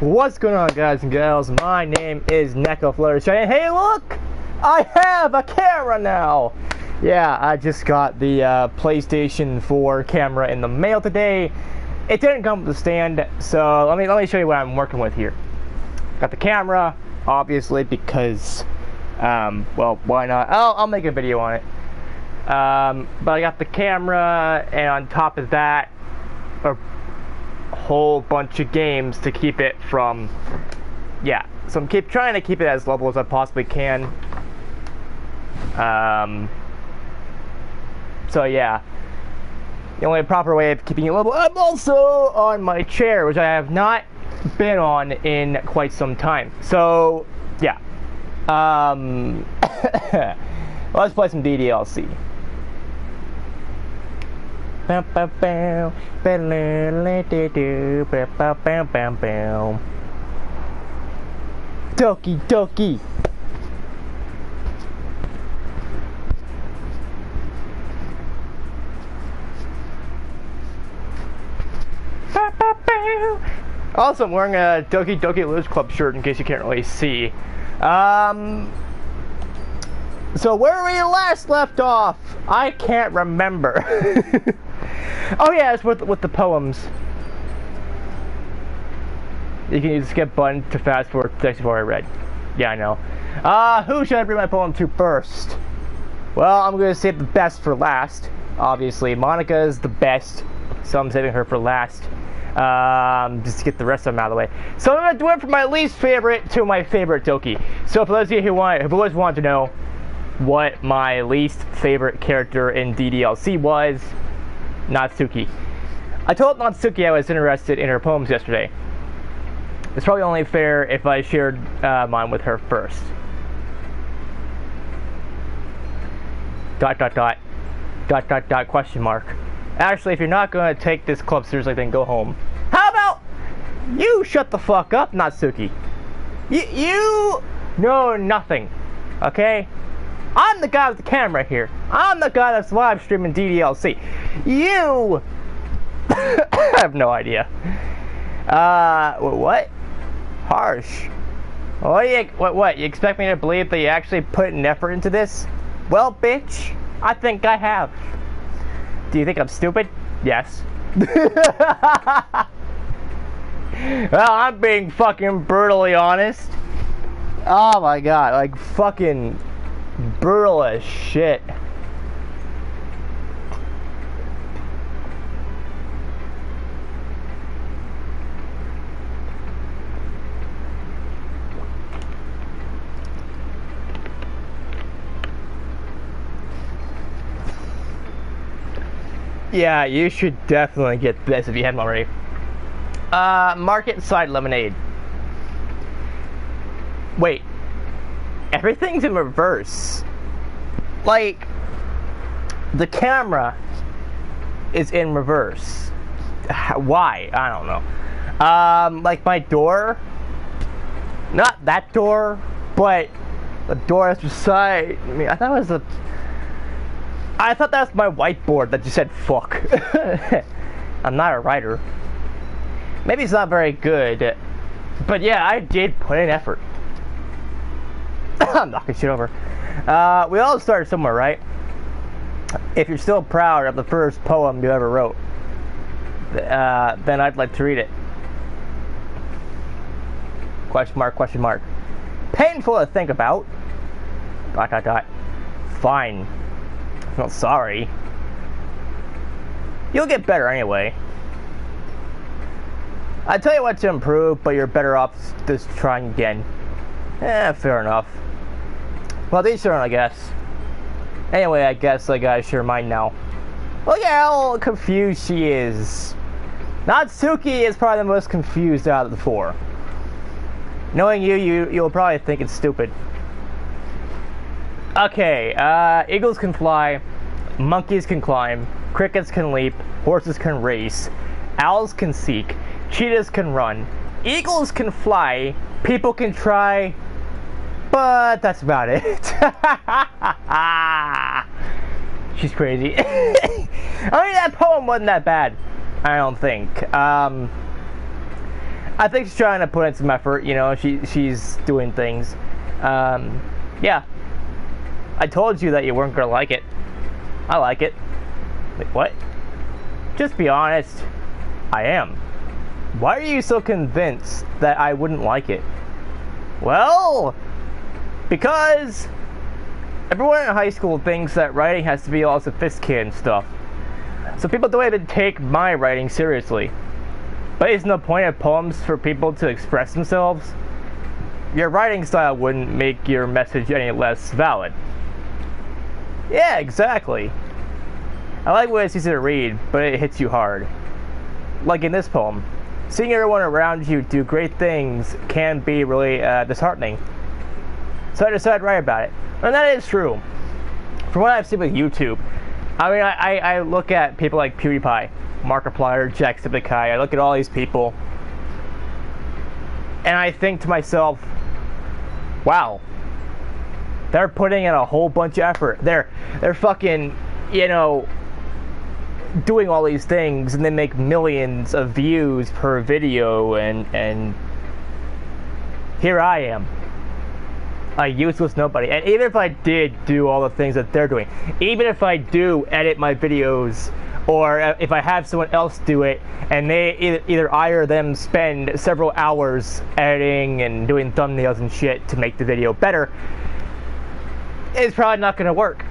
What's going on, guys and gals? My name is Neko Powers, and hey look! I have a camera now! Yeah, I just got the PlayStation 4 camera in the mail today. It didn't come with a stand, so let me show you what I'm working with here. Got the camera, obviously, because, well, why not? I'll make a video on it. But I got the camera, and on top of that, a whole bunch of games to keep it from, yeah. So I'm trying to keep it as level as I possibly can. So yeah, the only proper way of keeping it level. I'm also on my chair, which I have not been on in quite some time. So yeah, let's play some DDLC. Doki Doki. Also, I'm wearing a Doki Doki Lose Club shirt in case you can't really see. So where we last left off, I can't remember. Oh yeah, it's with the poems. You can use the skip button to fast forward text before I read. Yeah, I know. Who should I read my poem to first? Well, I'm gonna save the best for last. Obviously, Monica is the best, so I'm saving her for last. Just to get the rest of them out of the way. So I'm gonna do it from my least favorite to my favorite Doki. So for those of you who always want to know what my least favorite character in DDLC was, Natsuki. I told Natsuki I was interested in her poems yesterday. It's probably only fair if I shared mine with her first. ... question mark. Actually, if you're not going to take this club seriously, then go home. How about you shut the fuck up, Natsuki? You know nothing, okay? I'm the guy with the camera here. I'm the guy that's live streaming DDLC. You I have no idea. What? Harsh. What? You expect me to believe that you actually put an effort into this? Well, bitch, I think I have. Do you think I'm stupid? Yes. Well, I'm being fucking brutally honest. Oh my god, like fucking brutal as shit. Yeah, you should definitely get this if you haven't already. Market Side Lemonade. Wait. Everything's in reverse. Like, the camera is in reverse. Why? I don't know. Like my door. Not that door, but the door that's beside me. I thought that was my whiteboard that just said fuck. I'm not a writer. Maybe it's not very good, but yeah, I did put in effort. I'm knocking shit over. We all started somewhere, right? If you're still proud of the first poem you ever wrote, then I'd like to read it. Question mark, question mark. Painful to think about. ... Fine. I'm not sorry. You'll get better anyway. I tell you what to improve, but you're better off just trying again. Fair enough. Well, these are, I guess. Anyway, I guess I gotta share mine now. Look at how confused she is. Natsuki is probably the most confused out of the four. Knowing you'll probably think it's stupid. Okay, eagles can fly, monkeys can climb, crickets can leap, horses can race, owls can seek, cheetahs can run, eagles can fly, people can try, but that's about it. She's crazy. I mean, that poem wasn't that bad, I don't think. I think she's trying to put in some effort. You know, she's doing things. Yeah. I told you that you weren't gonna like it. I like it. Wait, what? Just be honest. I am. Why are you so convinced that I wouldn't like it? Well, because everyone in high school thinks that writing has to be all sophisticated and stuff. So people don't even take my writing seriously. But isn't the point of poems for people to express themselves? Your writing style wouldn't make your message any less valid. Yeah, exactly. I like when it's easy to read, but it hits you hard. Like in this poem. Seeing everyone around you do great things can be really disheartening. So I decided to write about it. And that is true. From what I've seen with YouTube, I mean, I look at people like PewDiePie, Markiplier, Jacksepticeye, I look at all these people, and I think to myself, wow, they're putting in a whole bunch of effort. They're fucking, you know, doing all these things, and they make millions of views per video, and here I am, a useless nobody. And even if I did do all the things that they're doing, even if I do edit my videos, or if I have someone else do it, and they either I or them spend several hours editing and doing thumbnails and shit to make the video better, it's probably not gonna work.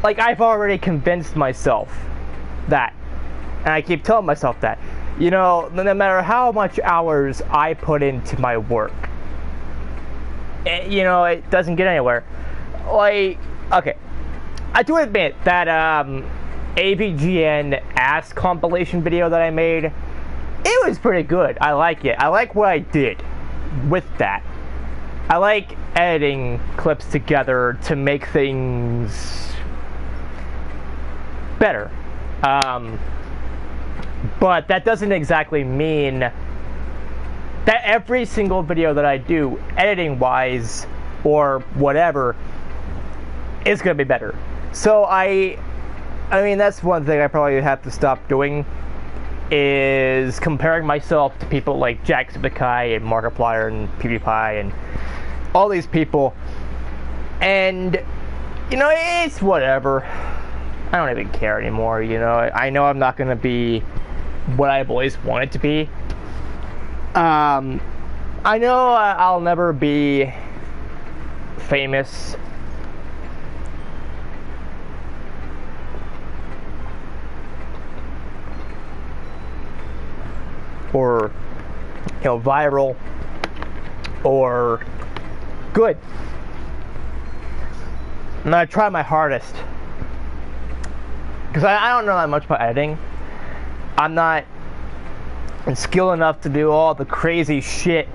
Like, I've already convinced myself that, and I keep telling myself that, you know, no matter how much hours I put into my work, you know, it doesn't get anywhere. Like, okay, I do admit that AVGN ass compilation video that I made, it was pretty good. I like it. I like what I did with that. I like editing clips together to make things better. But that doesn't exactly mean that every single video that I do, editing wise or whatever, is gonna be better. So I mean, that's one thing I probably have to stop doing, is comparing myself to people like Jacksepticeye and Markiplier and PewDiePie and all these people. And, you know, it's whatever. I don't even care anymore, you know. I know I'm not gonna be what I've always wanted to be. I know I'll never be famous. Or, you know, viral. Or good. And I try my hardest. Because I don't know that much about editing. I'm not skilled enough to do all the crazy shit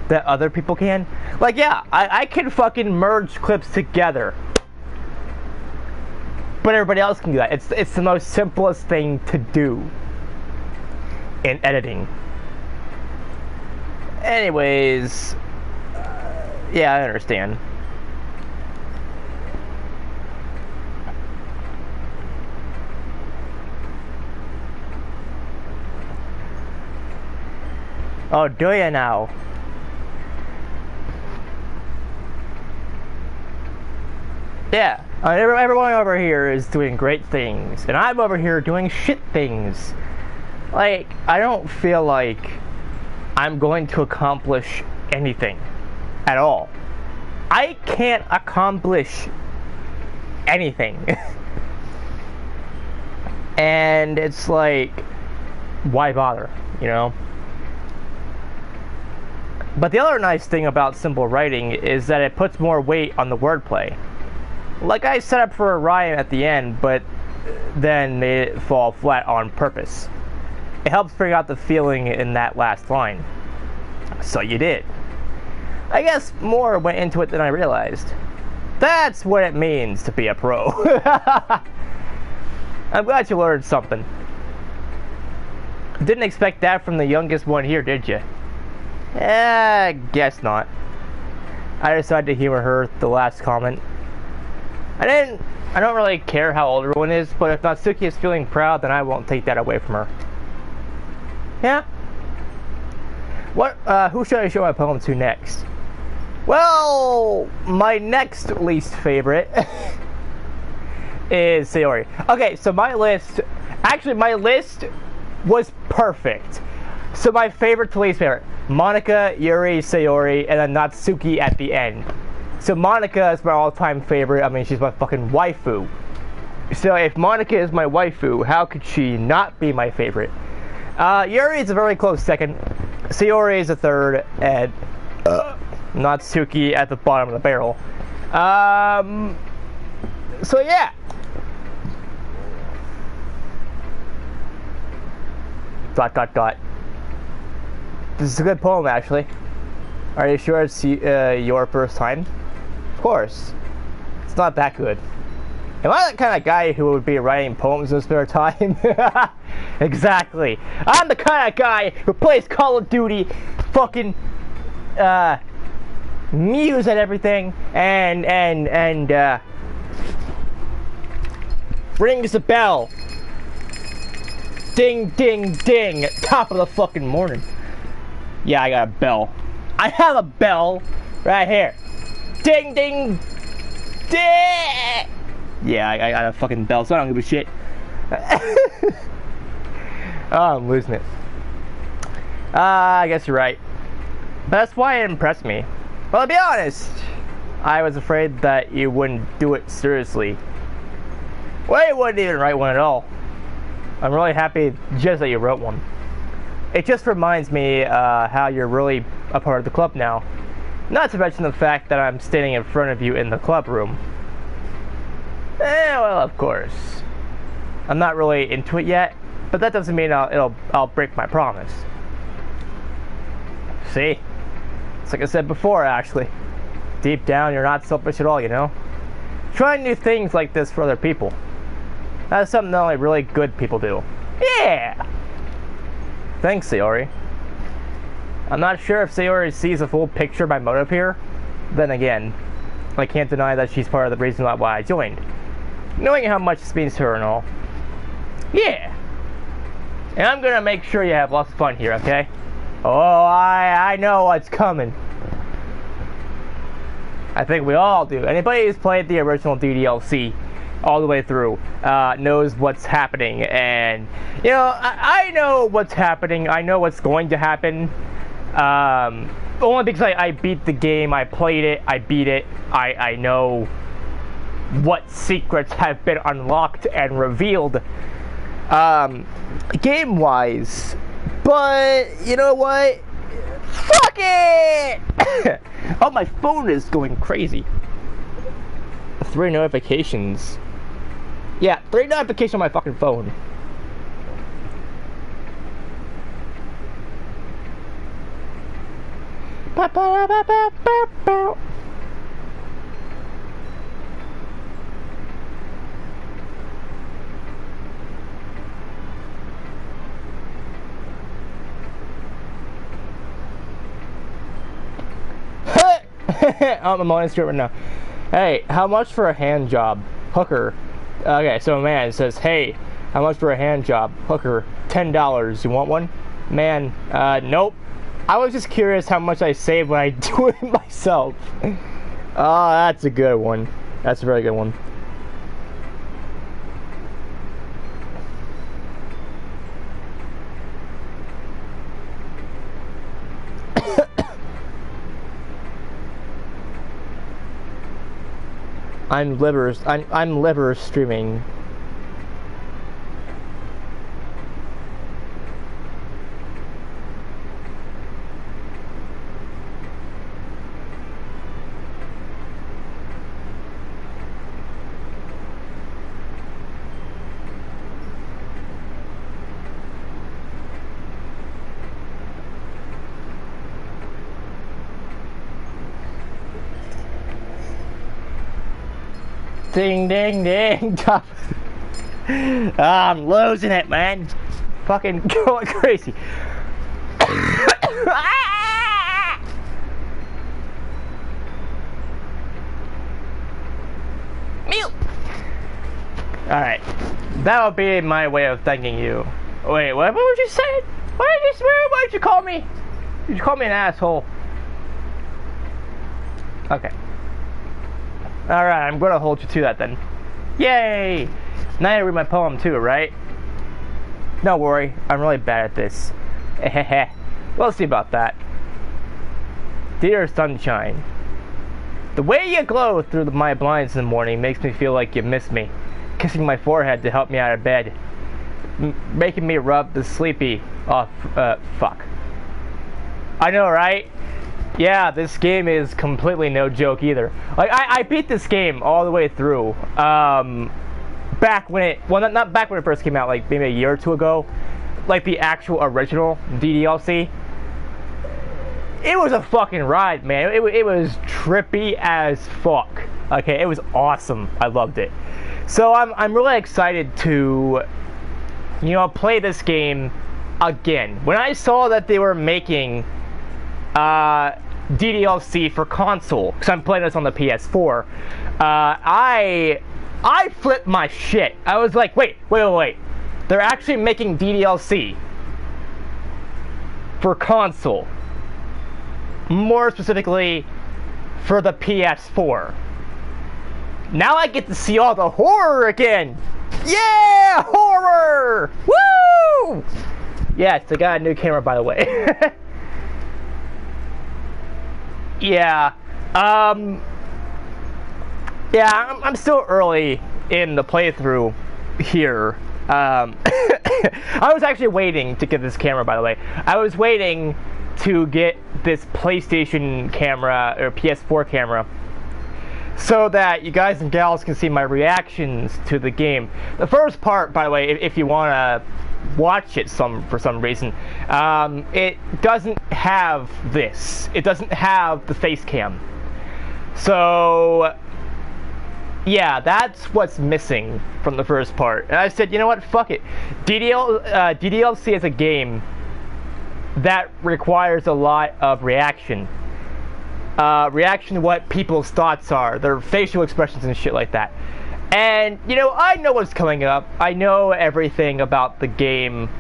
that other people can. Like, yeah, I can fucking merge clips together. But everybody else can do that. It's the most simplest thing to do in editing. Anyways, yeah, I understand. Oh, do you now? Yeah, everyone over here is doing great things, and I'm over here doing shit things. Like, I don't feel like I'm going to accomplish anything at all. I can't accomplish anything. And it's like, why bother, you know? But the other nice thing about simple writing is that it puts more weight on the wordplay. Like, I set up for a rhyme at the end, but then made it fall flat on purpose. It helps bring out the feeling in that last line. So you did. I guess more went into it than I realized. That's what it means to be a pro. I'm glad you learned something. Didn't expect that from the youngest one here, did you? Guess not. I decided to humor her the last comment. I don't really care how old everyone is, but if Natsuki is feeling proud, then I won't take that away from her. Yeah. What? Who should I show my poem to next? Well, my next least favorite is Sayori. Okay, so my list was perfect. So my favorite to least favorite: Monica, Yuri, Sayori, and then Natsuki at the end. So Monica is my all-time favorite. I mean, she's my fucking waifu. So if Monica is my waifu, how could she not be my favorite? Yuri is a very close second. Sayori is a third, and Natsuki at the bottom of the barrel. So yeah. Dot dot dot. This is a good poem, actually. Are you sure it's your first time? Of course. It's not that good. Am I the kind of guy who would be writing poems in his spare time? Exactly. I'm the kind of guy who plays Call of Duty, fucking mews at everything, and rings the bell. Ding, ding, ding at top of the fucking morning. Yeah, I got a bell. I have a bell right here. Ding, ding, ding. Yeah, I got a fucking bell, so I don't give a shit. Oh, I'm losing it. I guess you're right. But that's why it impressed me. Well, to be honest, I was afraid that you wouldn't do it seriously. Well, you wouldn't even write one at all. I'm really happy just that you wrote one. It just reminds me how you're really a part of the club now. Not to mention the fact that I'm standing in front of you in the club room. Well, of course. I'm not really into it yet, but that doesn't mean I'll break my promise. See? It's like I said before, actually. Deep down, you're not selfish at all, you know? Trying new things like this for other people. That's something that only really good people do. Yeah! Thanks, Sayori. I'm not sure if Sayori sees the full picture of my motive here. Then again, I can't deny that she's part of the reason why I joined. Knowing how much this means to her and all. Yeah! And I'm gonna make sure you have lots of fun here, okay? Oh, I know what's coming. I think we all do. Anybody who's played the original DDLC all the way through knows what's happening, and you know, I know what's happening. I know what's going to happen. Only because I beat the game, I played it, I beat it. I know what secrets have been unlocked and revealed game-wise. But you know what? Fuck it! Oh, my phone is going crazy. 3 notifications. Yeah, 3 notifications on my fucking phone. I'm on Instagram right now. Hey, how much for a hand job? Hooker. Okay, so a man says, hey, how much for a hand job? Hooker, $10. You want one? Man, nope. I was just curious how much I save when I do it myself. Oh, that's a good one. That's a very good one. I'm liver streaming. Ding, ding, ding. I'm losing it, man. Fucking going crazy. Mute. Alright. That would be my way of thanking you. Wait, what would you say? Why did you call me? You call me an asshole. Okay. Alright, I'm gonna hold you to that then. Yay! Now I read my poem too, right? Don't worry, I'm really bad at this. We'll see about that. Dear sunshine, the way you glow through my blinds in the morning makes me feel like you miss me. Kissing my forehead to help me out of bed. Making me rub the sleepy off, fuck. I know, right? Yeah, this game is completely no joke either. Like, I beat this game all the way through. Back when it, well, not back when it first came out, like maybe a year or two ago. Like the actual original DDLC. It was a fucking ride, man. It was trippy as fuck. Okay, it was awesome. I loved it. So I'm really excited to, you know, play this game again. When I saw that they were making DDLC for console, because I'm playing this on the PS4, I flipped my shit. I was like, wait. They're actually making DDLC for console. More specifically, for the PS4. Now I get to see all the horror again! Yeah! Horror! Woo! Yes, they got a new camera, by the way. Yeah. Yeah, I'm still early in the playthrough here. I was actually waiting to get this camera, by the way. I was waiting to get this PlayStation camera, or PS4 camera, so that you guys and gals can see my reactions to the game. The first part, by the way, if you want to watch it for some reason, it doesn't have this. It doesn't have the face cam. So yeah, that's what's missing from the first part. And I said, you know what, fuck it. DDLC is a game that requires a lot of reaction. Reaction to what people's thoughts are, their facial expressions and shit like that. And, you know, I know what's coming up. I know everything about the game,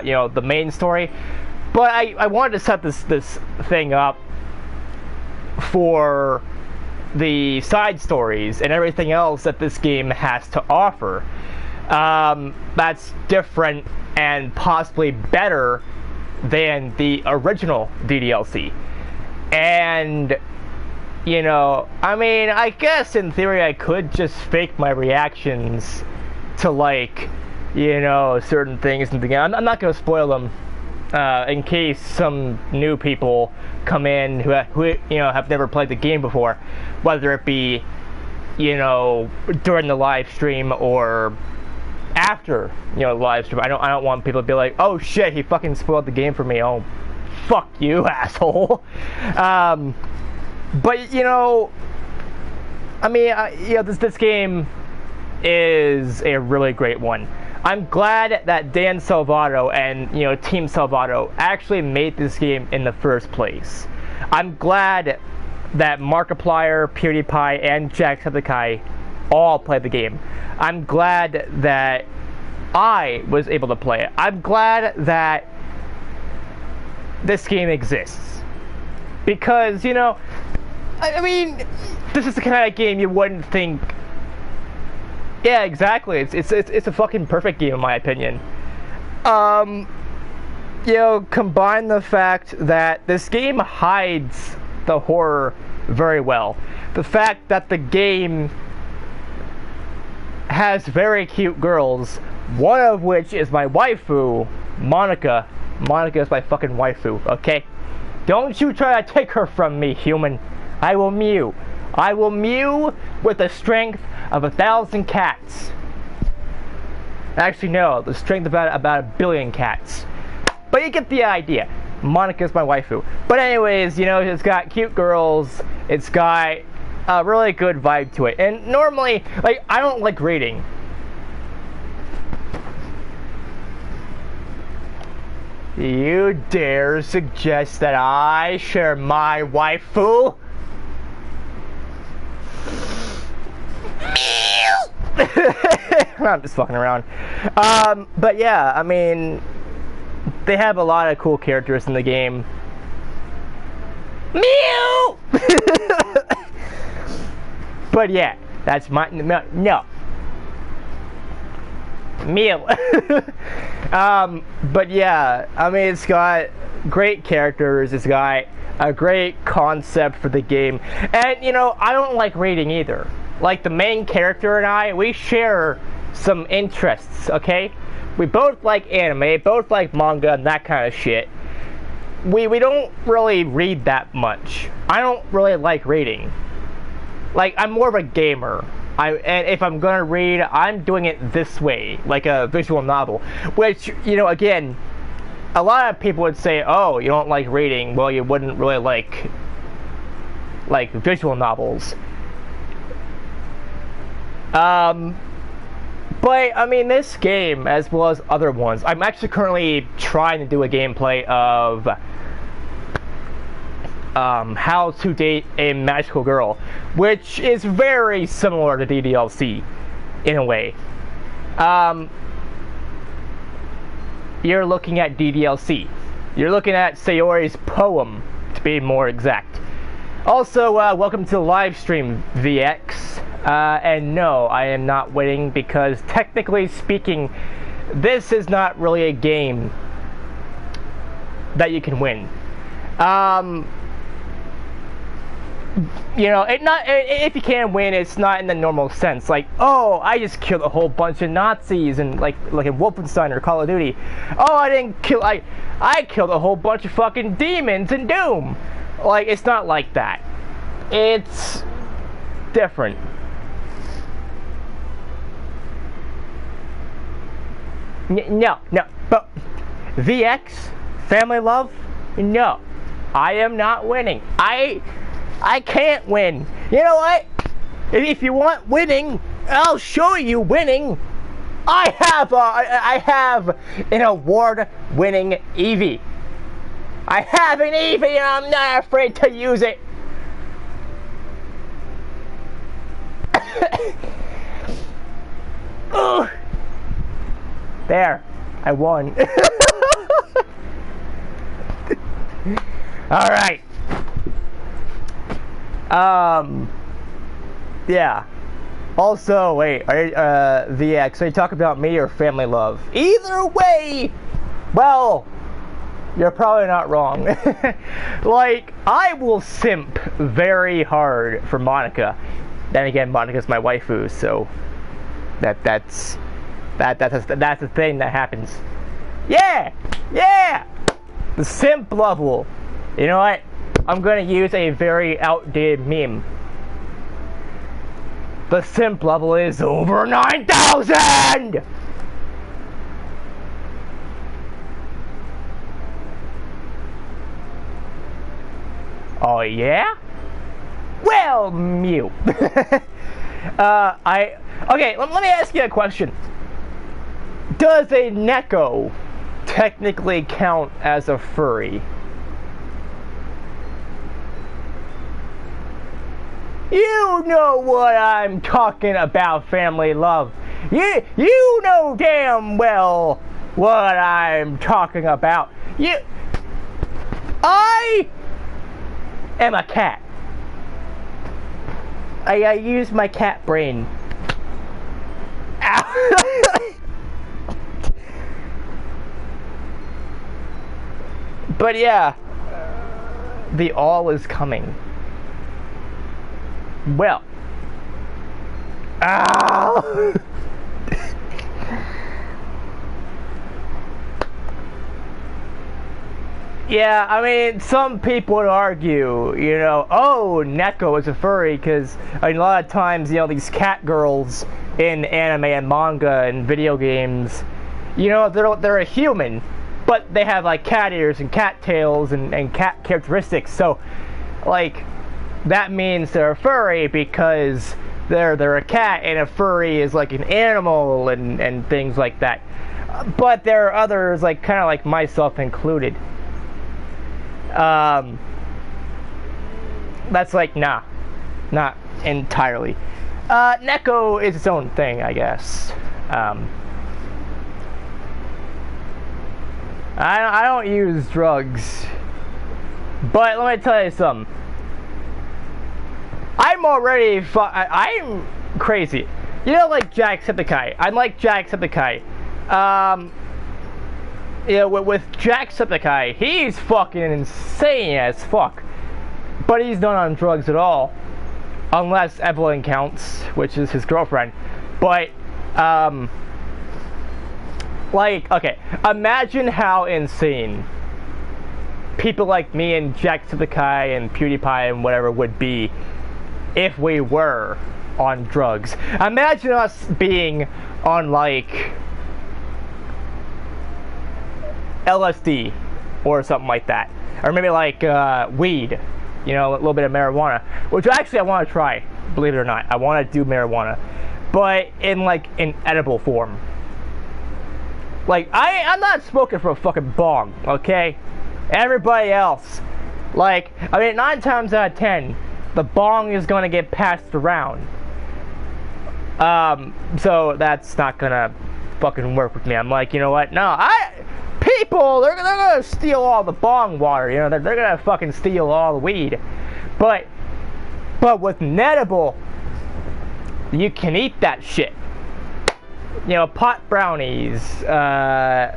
you know, the main story. But I wanted to set this thing up for the side stories and everything else that this game has to offer. That's different and possibly better than the original DDLC. And, you know, I mean, I guess in theory I could just fake my reactions to, like, you know, certain things in the game. I'm not going to spoil them in case some new people come in who you know, have never played the game before, whether it be, you know, during the live stream or after, you know, the live stream. I don't want people to be like, oh shit, he fucking spoiled the game for me. Oh, fuck you, asshole. But, you know, I mean, you know, this game is a really great one. I'm glad that Dan Salvato and, you know, Team Salvato actually made this game in the first place. I'm glad that Markiplier, PewDiePie, and Jacksepticeye all played the game. I'm glad that I was able to play it. I'm glad that this game exists. Because, you know, I mean, this is the kind of game you wouldn't think. Yeah, exactly. It's a fucking perfect game in my opinion. You know, combine the fact that this game hides the horror very well. The fact that the game has very cute girls, one of which is my waifu, Monica. Monica is my fucking waifu, okay? Don't you try to take her from me, human. I will mew. I will mew with the strength of 1,000 cats. Actually, no, the strength of about 1 billion cats. But you get the idea. Monica's my waifu. But anyways, you know, it's got cute girls. It's got a really good vibe to it. And normally, like, I don't like reading. You dare suggest that I share my waifu? I'm just fucking around. But yeah, I mean, they have a lot of cool characters in the game. Mew! But yeah, that's my no. Mew. But yeah, I mean, it's got great characters. It's got a great concept for the game, and you know, I don't like reading either. Like the main character and I, we share some interests. Okay, we both like anime, both like manga and that kind of shit. We don't really read that much. I don't really like reading. Like, I'm more of a gamer. And if I'm gonna read, I'm doing it this way, like a visual novel. Which, you know, again, a lot of people would say, oh, you don't like reading, well, you wouldn't really like visual novels. But, I mean, this game, as well as other ones, I'm actually currently trying to do a gameplay of How to Date a Magical Girl, which is very similar to DDLC, in a way. You're looking at DDLC. You're looking at Sayori's poem, to be more exact. Also, welcome to the live stream, VX. And no, I am not winning because, technically speaking, this is not really a game that you can win. You know, if you can win, it's not in the normal sense. Like, oh, I just killed a whole bunch of Nazis, and like in Wolfenstein or Call of Duty. Oh, I didn't kill. I killed a whole bunch of fucking demons in Doom. Like, it's not like that. It's different. No, but VX, Family Love, no, I am not winning. I can't win. You know what? If you want winning, I'll show you winning. I have an award-winning Eevee. I have an Eevee, and I'm not afraid to use it. Ugh. There, I won. All right. Yeah. Also, wait, VX, are you talking about me or Family Love? Either way, well, you're probably not wrong. Like, I will simp very hard for Monica. Then again, Monica's my waifu, so that's a thing that happens. Yeah! The simp level. You know what? I'm gonna use a very outdated meme. The simp level is over 9,000! Oh yeah? Well, Mew. Okay, let me ask you a question. Does a Neko technically count as a furry? You know what I'm talking about, Family Love. You know damn well what I'm talking about. I am a cat. I use my cat brain. Ow. But yeah, the all is coming. Well, ow. Yeah, I mean, some people would argue, you know, oh, Neko is a furry because a lot of times, you know, these cat girls in anime and manga and video games, you know, they're a human, but they have like cat ears and cat tails and cat characteristics. So, like, that means they're a furry because they're a cat, and a furry is like an animal and things like that. But there are others, like kind of like myself included. That's like, nah, not entirely. Neko is its own thing, I guess. I don't use drugs. But let me tell you something. I'm already I'm crazy. You know, like Jacksepticeye. I'm like Jacksepticeye. You know, with Jacksepticeye, he's fucking insane as fuck. But he's not on drugs at all. Unless Evelyn counts, which is his girlfriend. But, like, okay, imagine how insane people like me and Jacksepticeye and PewDiePie and whatever would be if we were on drugs. Imagine us being on, like, LSD or something like that. Or maybe, like, weed. You know, a little bit of marijuana. Which, actually, I want to try. Believe it or not. I want to do marijuana. But in, like, an edible form. Like, I'm not smoking for a fucking bong, okay? Everybody else. Like, I mean, 9 times out of 10, the bong is going to get passed around. So that's not going to fucking work with me. I'm like, you know what? No, people, they're going to steal all the bong water, you know? They're going to fucking steal all the weed. But with an edible, you can eat that shit. You know, pot brownies. I've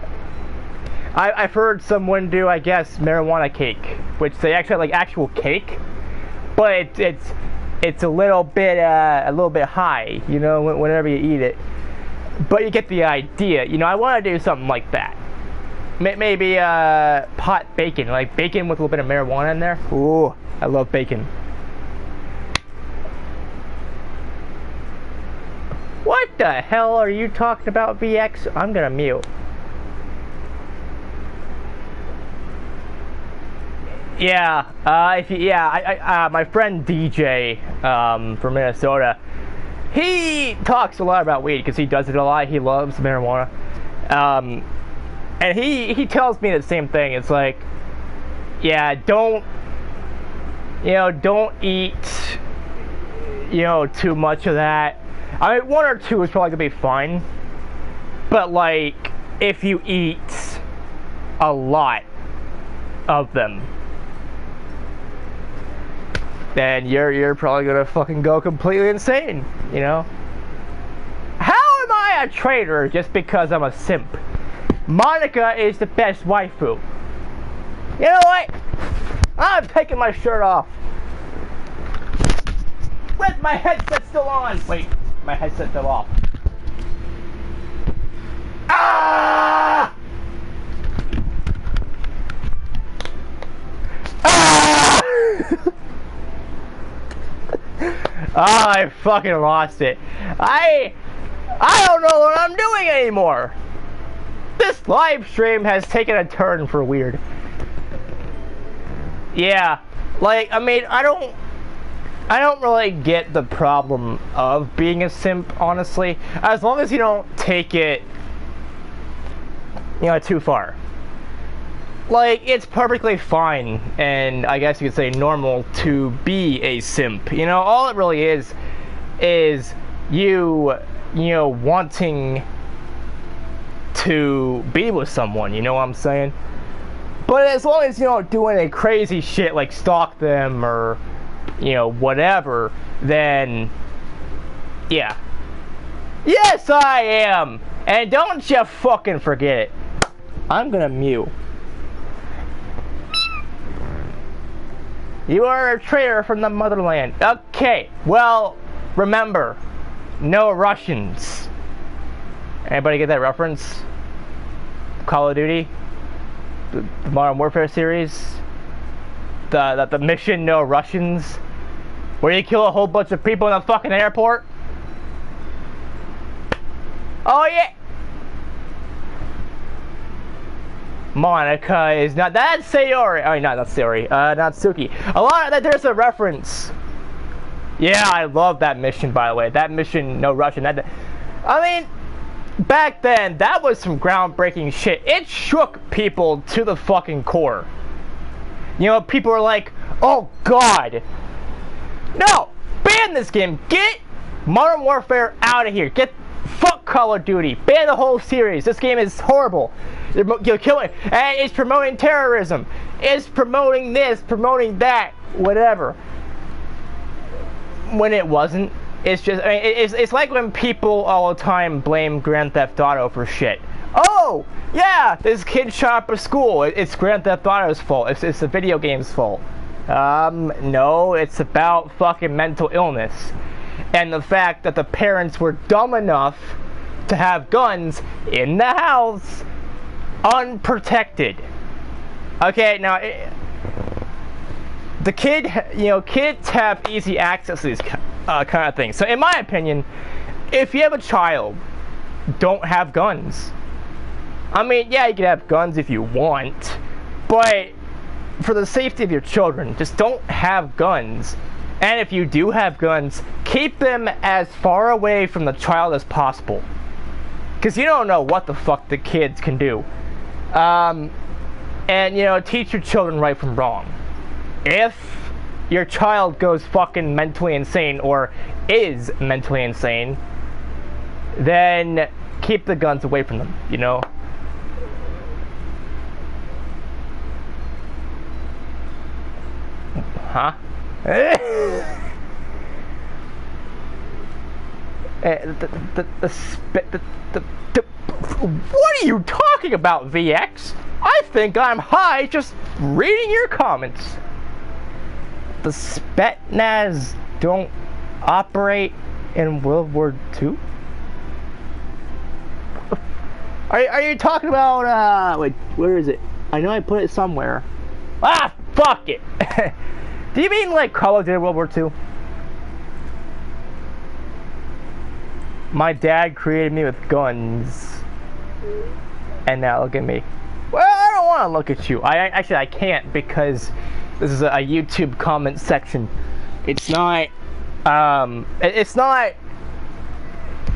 heard someone do, I guess, marijuana cake, which they actually have, like, actual cake, but it's a little bit high, you know, whenever you eat it. But you get the idea. You know, I want to do something like that. Maybe pot bacon, like bacon with a little bit of marijuana in there. Ooh, I love bacon. What the hell are you talking about, VX? I'm gonna mute. Yeah, my friend DJ from Minnesota, he talks a lot about weed because he does it a lot. He loves marijuana, and he tells me the same thing. It's like, yeah, don't eat, too much of that. I mean, 1 or 2 is probably gonna be fine, but like, if you eat a lot of them, then you're probably gonna fucking go completely insane, you know? How am I a traitor just because I'm a simp? Monica is the best waifu. You know what? I'm taking my shirt off. With my headset still on. Wait, my headset fell off. Ah! Ah! Oh, I fucking lost it. I don't know what I'm doing anymore. This live stream has taken a turn for weird. Yeah, like, I mean, I don't really get the problem of being a simp, honestly. As long as you don't take it, too far. Like, it's perfectly fine, and I guess you could say normal, to be a simp. You know, all it really is you wanting to be with someone, you know what I'm saying? But as long as you don't do any crazy shit like stalk them or, whatever, then, yeah. Yes, I am! And don't you fucking forget it. I'm gonna mute. You are a traitor from the motherland. Okay, well, remember, no Russians. Anybody get that reference? Call of Duty? The Modern Warfare series? The mission No Russians? Where you kill a whole bunch of people in a fucking airport? Oh yeah! Monica is not. That's Sayori. I mean, not Sayori. Natsuki. A lot of that. There's a reference. Yeah, I love that mission. By the way, that mission, No Russian. I mean, back then, that was some groundbreaking shit. It shook people to the fucking core. People were like, "Oh God, no! Ban this game. Get Modern Warfare out of here. Fuck Call of Duty. Ban the whole series. This game is horrible. You're killing, and it's promoting terrorism. is promoting this, promoting that, whatever. When it wasn't. It's just, I mean, it's like when people all the time blame Grand Theft Auto for shit. Oh, yeah, this kid shot up a school. It's Grand Theft Auto's fault. It's the video game's fault. No, it's about fucking mental illness. And the fact that the parents were dumb enough to have guns in the house unprotected. Okay, now, the kid, you know, kids have easy access to these kind of things. So in my opinion, if you have a child, don't have guns. I mean, yeah, you can have guns if you want, but for the safety of your children, just don't have guns. And if you do have guns, keep them as far away from the child as possible. Because you don't know what the fuck the kids can do. And, you know, teach your children right from wrong. If your child goes fucking mentally insane or is mentally insane, then keep the guns away from them, you know? Huh? What are you talking about, VX? I think I'm high just reading your comments. The Spetsnaz don't operate in World War II? Are you talking about, wait, where is it? I know I put it somewhere. Ah, fuck it! Do you mean like Call of Duty World War II? My dad created me with guns. And now look at me. Well, I don't want to look at you. Actually, I can't because this is a YouTube comment section. It's not,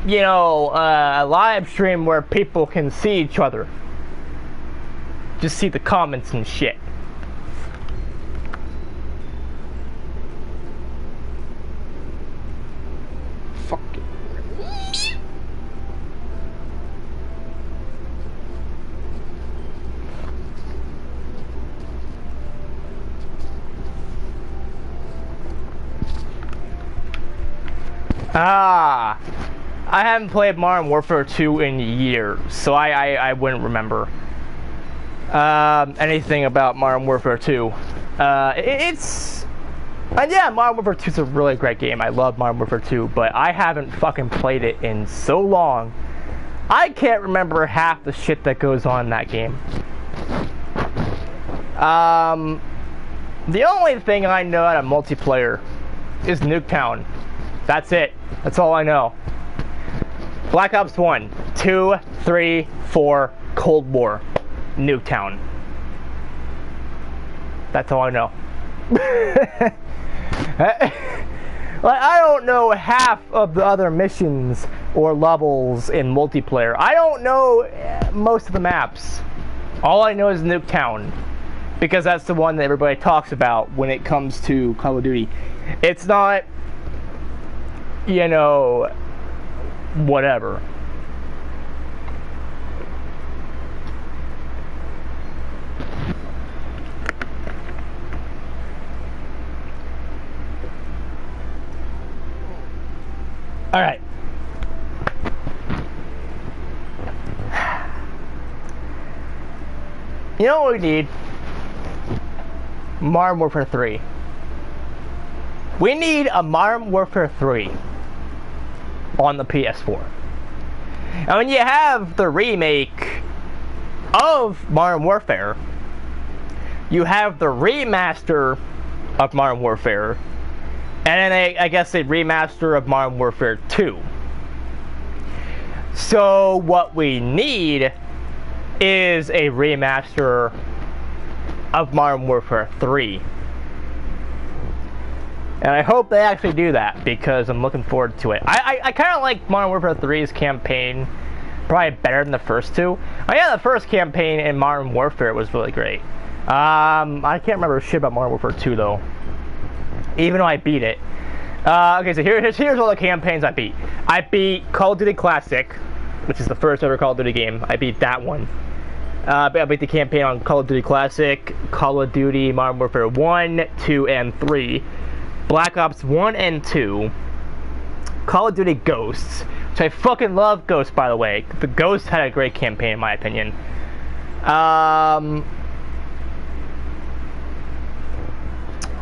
you know, a live stream where people can see each other. Just see the comments and shit. Fuck it. I haven't played Modern Warfare 2 in years, so I wouldn't remember anything about Modern Warfare 2. And yeah, Modern Warfare 2 is a really great game. I love Modern Warfare 2, but I haven't fucking played it in so long. I can't remember half the shit that goes on in that game. The only thing I know out of multiplayer is Nuketown. That's it. That's all I know. Black Ops 1, 2, 3, 4, Cold War, Nuketown. That's all I know. Like, I don't know half of the other missions or levels in multiplayer. I don't know most of the maps. All I know is Nuketown, because that's the one that everybody talks about when it comes to Call of Duty. It's not, you know, whatever. All right. You know what we need? Modern Warfare 3. We need a Modern Warfare 3 on the PS4. And when you have the remake of Modern Warfare, you have the remaster of Modern Warfare, and then I guess a remaster of Modern Warfare 2. So what we need is a remaster of Modern Warfare 3. And I hope they actually do that, because I'm looking forward to it. I kind of like Modern Warfare 3's campaign probably better than the first two. Oh yeah, the first campaign in Modern Warfare was really great. I can't remember shit about Modern Warfare 2 though, even though I beat it. Okay, so here's all the campaigns I beat. I beat Call of Duty Classic, which is the first ever Call of Duty game. I beat that one. I beat the campaign on Call of Duty Classic, Call of Duty Modern Warfare 1, 2, and 3, Black Ops 1 and 2, Call of Duty Ghosts, which I fucking love Ghosts, by the way. The Ghosts had a great campaign, in my opinion.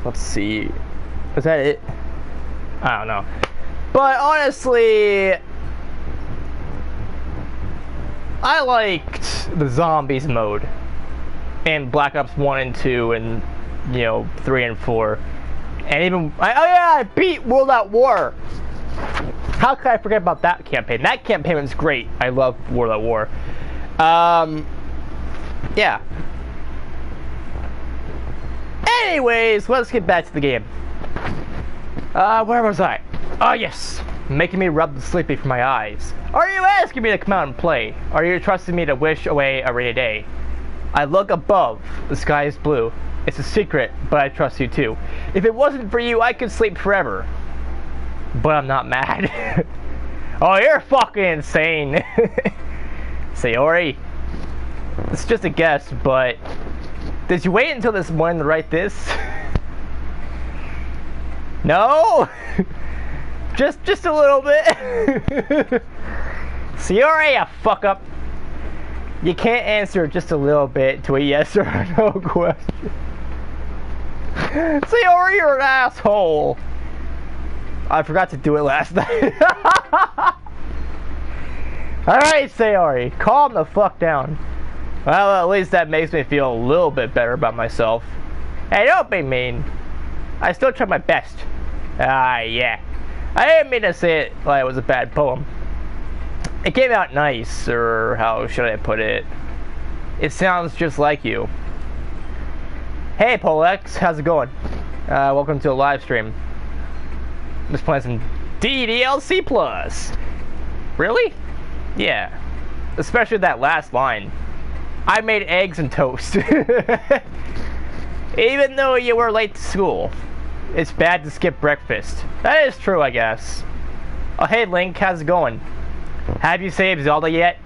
Let's see. Is that it? I don't know. But honestly, I liked the zombies mode in Black Ops 1 and 2 and, 3 and 4. And even, I beat World at War. How could I forget about that campaign? That campaign was great. I love World at War. Yeah. Anyways, let's get back to the game. Where was I? Oh, yes. Making me rub the sleepy from my eyes. Are you asking me to come out and play? Are you trusting me to wish away a rainy day? I look above. The sky is blue. It's a secret, but I trust you too. If it wasn't for you, I could sleep forever. But I'm not mad. Oh, you're fucking insane. Sayori. It's just a guess, but did you wait until this morning to write this? No? Just a little bit. Sayori, you fuck up. You can't answer just a little bit to a yes or no question. Sayori, you're an asshole. I forgot to do it last night. Alright, Sayori, calm the fuck down. Well, at least that makes me feel a little bit better about myself. Hey, don't be mean. I still tried my best. Yeah. I didn't mean to say it like it was a bad poem. It came out nice, or how should I put it? It sounds just like you. Hey, Polex, how's it going? Welcome to a live stream. I'm just playing some DDLC Plus. Really? Yeah. Especially that last line. I made eggs and toast. Even though you were late to school. It's bad to skip breakfast. That is true, I guess. Oh, hey, Link, how's it going? Have you saved Zelda yet?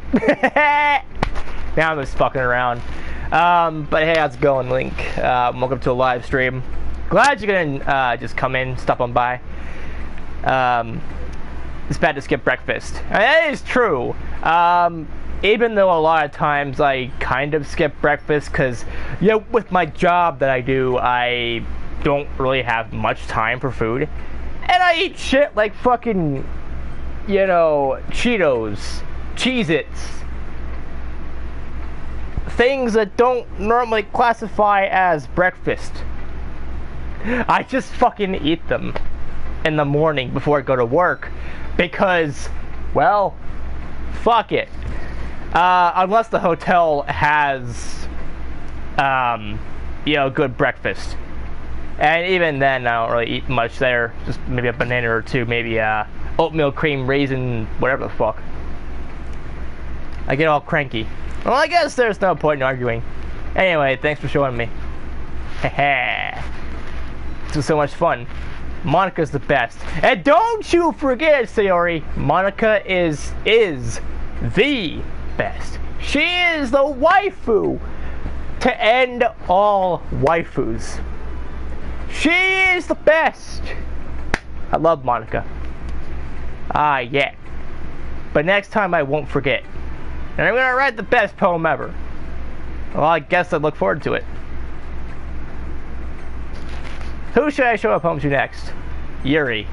Now I'm just fucking around. But hey, how's it going, Link? Welcome to a live stream. Glad you're gonna just come in, stop on by. It's bad to skip breakfast. That is true. Even though a lot of times I kind of skip breakfast because, with my job that I do, I don't really have much time for food. And I eat shit like fucking, Cheetos, Cheez-Its. Things that don't normally classify as breakfast. I just fucking eat them in the morning before I go to work because, well, fuck it. Unless the hotel has, good breakfast. And even then, I don't really eat much there. Just maybe a banana or two, maybe oatmeal cream raisin, whatever the fuck. I get all cranky. Well, I guess there's no point in arguing. Anyway, thanks for showing me. Heh. This was so much fun. Monica's the best. And don't you forget, Sayori, Monica is the best. She is the waifu to end all waifus. She is the best. I love Monica. Yeah. But next time I won't forget. And I'm gonna write the best poem ever. Well, I guess I look forward to it. Who should I show a poem to next? Yuri. ...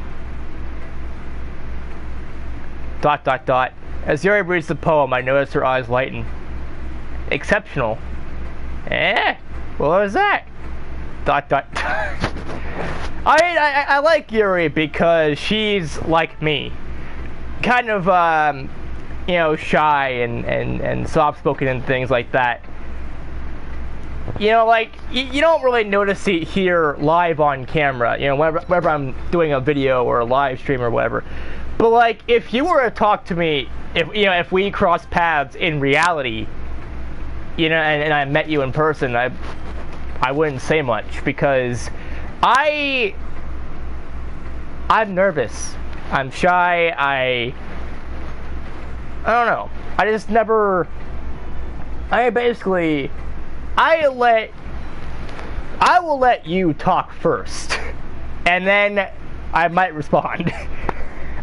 As Yuri reads the poem, I notice her eyes lighten. Exceptional. What was that? ... I like Yuri because she's like me. Kind of, shy and soft-spoken and things like that. You don't really notice it here live on camera, whenever I'm doing a video or a live stream or whatever. But, if you were to talk to me, if we crossed paths in reality, and I met you in person, I wouldn't say much because I'm nervous. I'm shy. I don't know. I just never basically, I will let you talk first, and then I might respond.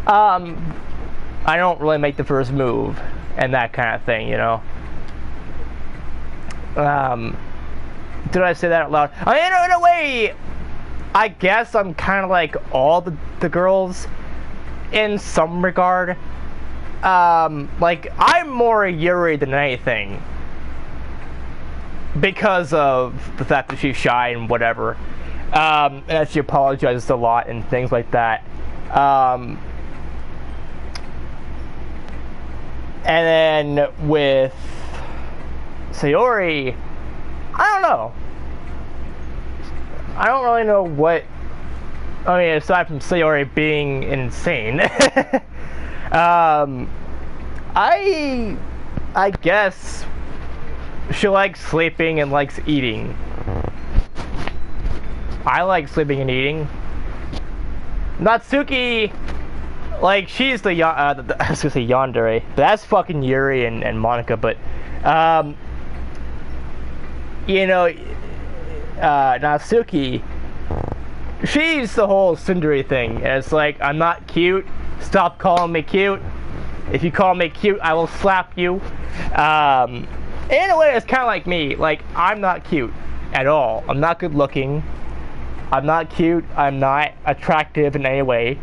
I don't really make the first move and that kind of thing, you know. Did I say that out loud? I mean, in a way, I guess I'm kind of like all the girls in some regard. Like, I'm more Yuri than anything because of the fact that she's shy and whatever, and that she apologizes a lot and things like that. And then with Sayori, I don't know. I don't really know what. I mean, aside from Sayori being insane, I guess she likes sleeping and likes eating. I like sleeping and eating. Natsuki, like, she's the I was gonna say yandere, but that's fucking Yuri and Monika. But you know, Natsuki, she's the whole tsundere thing. And it's like, I'm not cute, stop calling me cute. If you call me cute, I will slap you. In a way, it's kind of like me. Like, I'm not cute at all. I'm not good looking. I'm not cute. I'm not attractive in any way.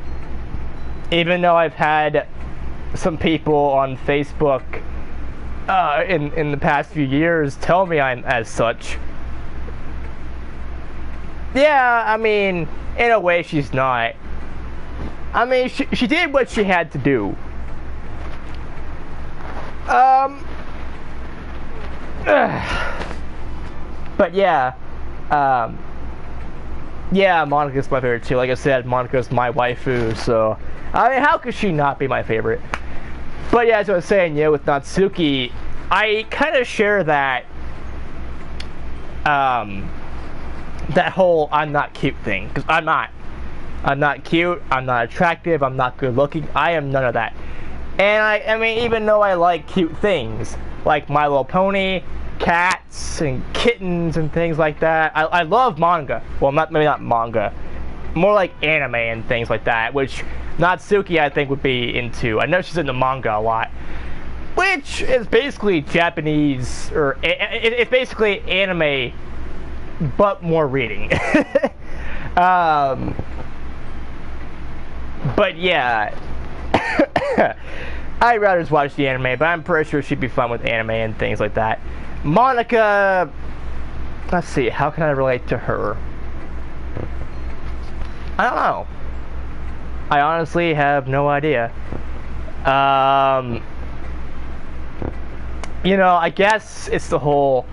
Even though I've had some people on Facebook in the past few years tell me I'm as such. Yeah, I mean, in a way, she's not. I mean, she did what she had to do. But yeah, yeah, Monika's my favorite too. Like I said, Monika's my waifu, so I mean, how could she not be my favorite? But yeah, as I was saying, yeah, with Natsuki, I kind of share that that whole I'm not cute thing, because I'm not. I'm not cute, I'm not attractive, I'm not good looking, I am none of that. And I mean, even though I like cute things, like My Little Pony, cats, and kittens, and things like that, I love manga. Well, maybe not manga, more like anime and things like that, which Natsuki, I think, would be into. I know she's into manga a lot, which is basically Japanese, or it's basically anime, but more reading. But yeah, I'd rather just watch the anime, but I'm pretty sure she'd be fun with anime and things like that. Monika, let's see, how can I relate to her? I don't know. I honestly have no idea. You know, I guess it's the whole,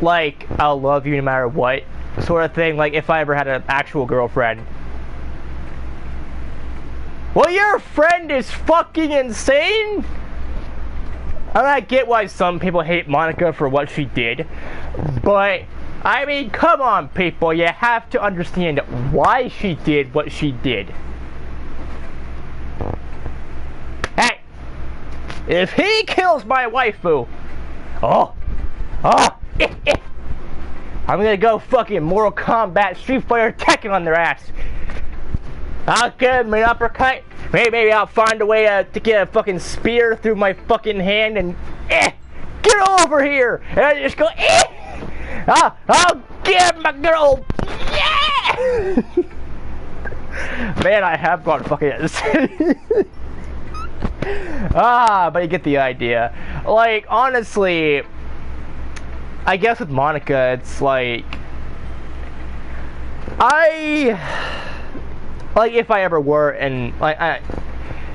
like, I'll love you no matter what sort of thing. Like, if I ever had an actual girlfriend. Well, your friend is fucking insane? I mean, I get why some people hate Monika for what she did, but, I mean, come on, people, you have to understand why she did what she did. Hey, if he kills my waifu, I'm gonna go fucking Mortal Kombat, Street Fighter, Tekken on their ass. I'll give him an uppercut. Maybe I'll find a way to get a fucking spear through my fucking hand and get over here. And I just go I'll give him a good old yeah. Man, I have gone fucking but you get the idea. Like, honestly, I guess with Monika, it's like like, if I ever were, and like,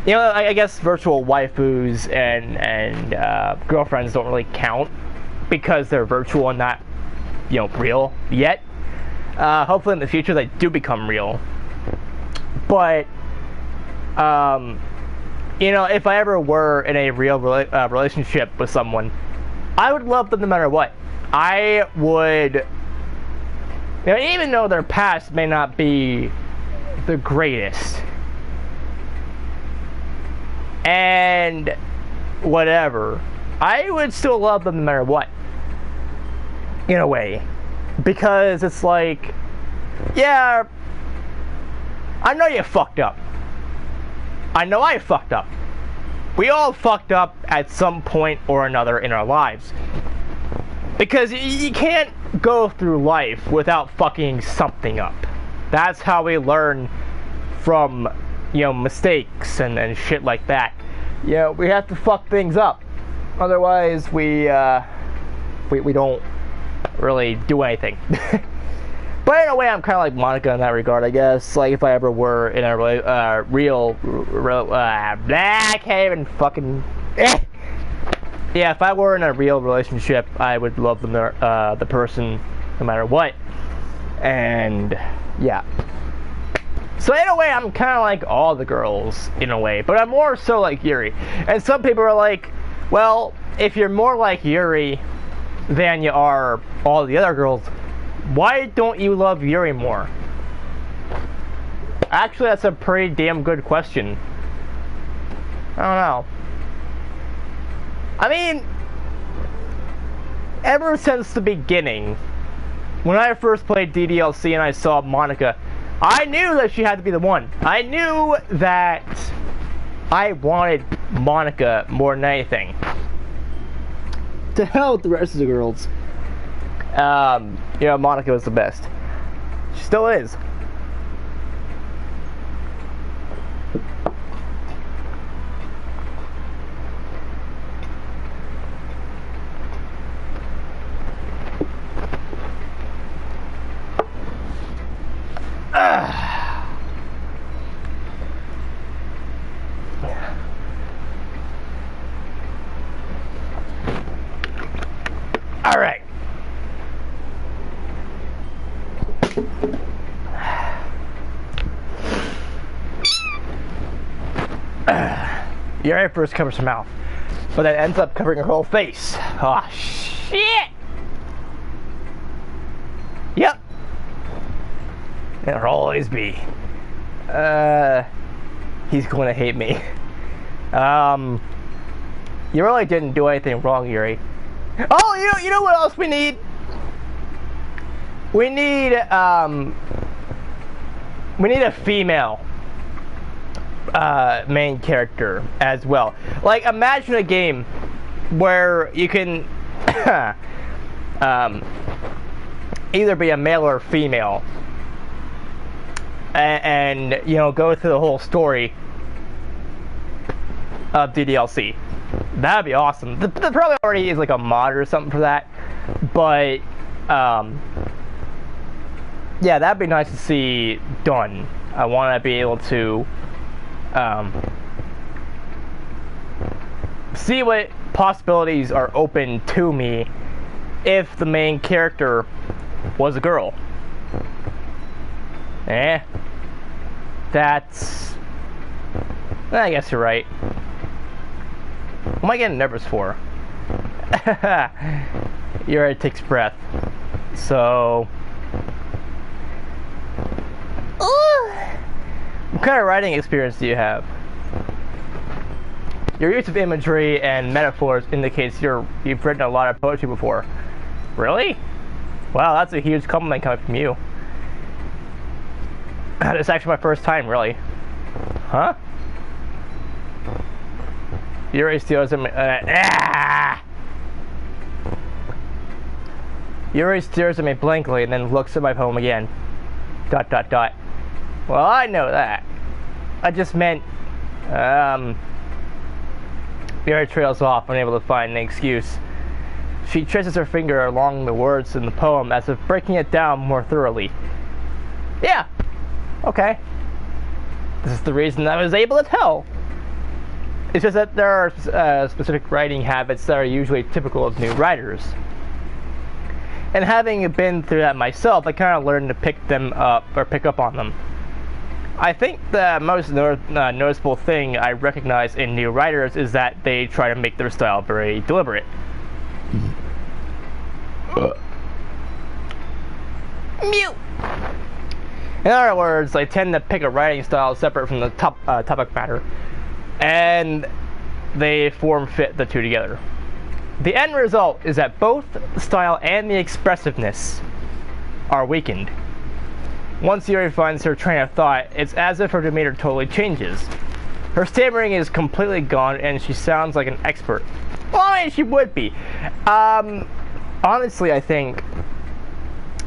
you know, I guess virtual waifus and girlfriends don't really count because they're virtual and not, you know, real yet. Hopefully in the future they do become real. But you know, if I ever were in a real relationship with someone, I would love them no matter what. I would, you know, even though their past may not be the greatest and whatever, I would still love them no matter what. In a way. Because it's like, yeah, I know you fucked up. I know I fucked up. We all fucked up at some point or another in our lives. Because you can't go through life without fucking something up. That's how we learn from, you know, mistakes and shit like that. You know, we have to fuck things up. Otherwise, we don't really do anything. But in a way, I'm kind of like Monica in that regard, I guess. Like, if I ever were in a I can't even fucking... Yeah, if I were in a real relationship, I would love the person no matter what. And, yeah. So in a way, I'm kind of like all the girls, in a way. But I'm more so like Yuri. And some people are like, well, if you're more like Yuri than you are all the other girls, why don't you love Yuri more? Actually, that's a pretty damn good question. I don't know. I mean, ever since the beginning, when I first played DDLC and I saw Monica, I knew that she had to be the one. I knew that I wanted Monica more than anything. To hell with the rest of the girls. You know, Monica was the best. She still is. All right. Yuri first covers her mouth, but then ends up covering her whole face. Oh, shit! Yep. It'll always be. He's going to hate me. You really didn't do anything wrong, Yuri. Oh, you know what else we need? We need a female main character as well. Like, imagine a game where you can either be a male or female and you know, go through the whole story of DDLC. That'd be awesome. There probably already is like a mod or something for that, but yeah, that'd be nice to see done. I want to be able to see what possibilities are open to me if the main character was a girl. That's... I guess you're right. What am I getting nervous for? Yuri takes breath. So... What kind of writing experience do you have? Your use of imagery and metaphors indicates you've written a lot of poetry before. Really? Wow, that's a huge compliment coming from you. It's actually my first time, really. Huh? Yuri stares at me. Yuri stares at me blankly and then looks at my poem again. ... Well, I know that. I just meant, Yuri trails off, unable to find an excuse. She traces her finger along the words in the poem as if breaking it down more thoroughly. Yeah. Okay. This is the reason I was able to tell. It's just that there are specific writing habits that are usually typical of new writers. And having been through that myself, I kind of learned to pick up on them. I think the most noticeable thing I recognize in new writers is that they try to make their style very deliberate. Mute! In other words, I tend to pick a writing style separate from the topic matter, and they fit the two together. The end result is that both the style and the expressiveness are weakened. Once Yuri finds her train of thought, it's as if her demeanor totally changes. Her stammering is completely gone and she sounds like an expert. Well, I mean, she would be. Honestly, I think,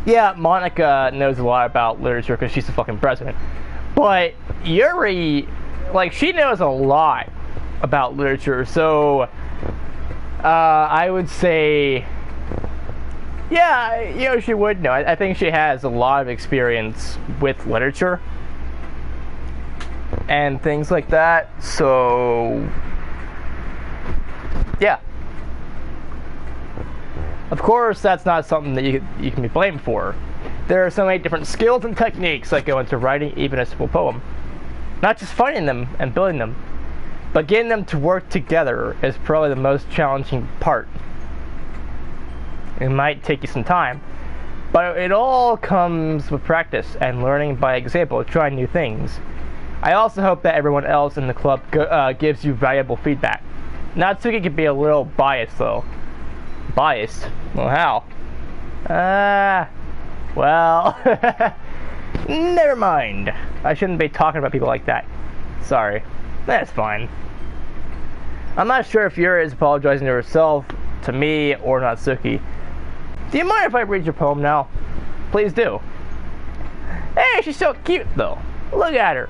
yeah, Monica knows a lot about literature because she's the fucking president. But Yuri, like, she knows a lot about literature, so I would say, yeah, you know, she would know. I think she has a lot of experience with literature and things like that, so yeah. Of course, that's not something that you can be blamed for. There are so many different skills and techniques that go into writing even a simple poem. Not just finding them and building them, but getting them to work together is probably the most challenging part. It might take you some time, but it all comes with practice and learning by example, trying new things. I also hope that everyone else in the club gives you valuable feedback. Natsuki can be a little biased though. Biased? Well, how? Well, never mind. I shouldn't be talking about people like that. Sorry. That's fine. I'm not sure if Yuri is apologizing to herself, to me, or Natsuki. Do you mind if I read your poem now? Please do. Hey, she's so cute though. Look at her.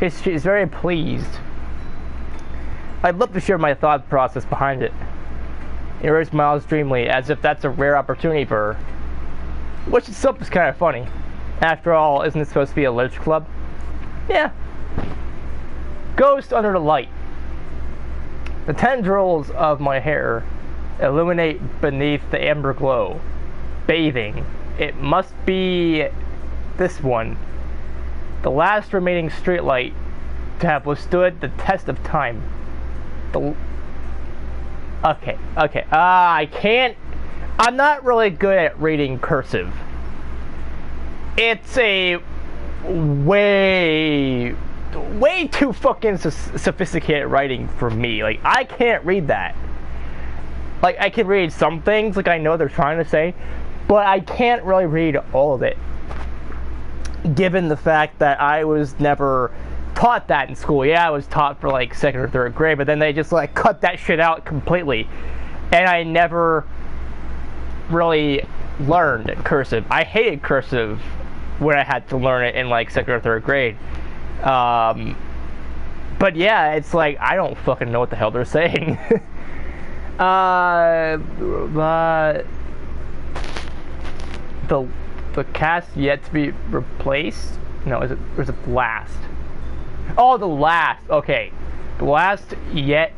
She's very pleased. I'd love to share my thought process behind it. Yuri smiles dreamily, as if that's a rare opportunity for her. Which itself is kind of funny. After all, isn't it supposed to be a literature club? Yeah. Ghost under the light. The tendrils of my hair illuminate beneath the amber glow. Bathing. It must be this one. The last remaining streetlight to have withstood the test of time. Okay. I can't. I'm not really good at reading cursive. It's a way too fucking sophisticated writing for me. Like, I can't read that. Like, I can read some things, like I know they're trying to say, but I can't really read all of it. Given the fact that I was never taught that in school. Yeah, I was taught for like 2nd or 3rd grade, but then they just like cut that shit out completely. And I never really learned cursive. I hated cursive when I had to learn it in like 2nd or 3rd grade. But yeah, it's like, I don't fucking know what the hell they're saying. The cast yet to be replaced? No, is it last? Oh, the last. Okay. The last yet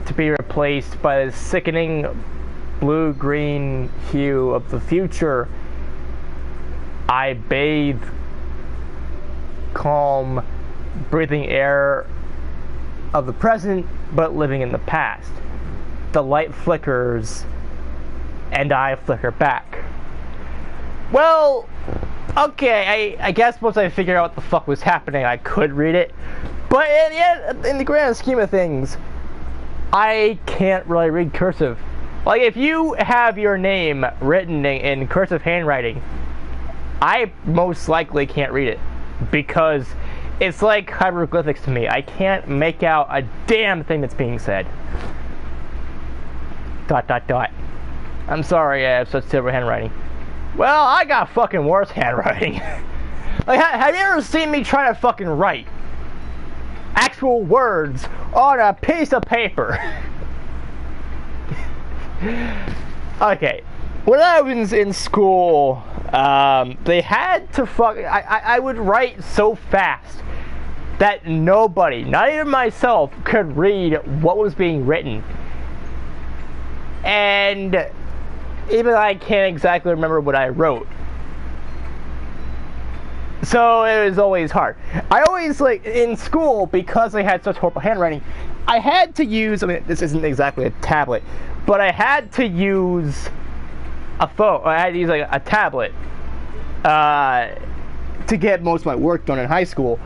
to be replaced by the sickening blue-green hue of the future. I bathe calm, breathing air of the present, but living in the past. The light flickers, and I flicker back. Well, okay, I guess once I figured out what the fuck was happening, I could read it. But in the grand scheme of things, I can't really read cursive. Like, if you have your name written in cursive handwriting, I most likely can't read it. Because it's like hieroglyphics to me. I can't make out a damn thing that's being said. ... I'm sorry I have such terrible handwriting. Well, I got fucking worse handwriting. Like, have you ever seen me try to fucking write actual words on a piece of paper? Okay, when I was in school, they had to I would write so fast that nobody, not even myself, could read what was being written. And even I can't exactly remember what I wrote. So it was always hard. I always, like, in school, because I had such horrible handwriting, I had to use, I mean, this isn't exactly a tablet, but I had to use a phone. I had to use, like, a tablet to get most of my work done in high school,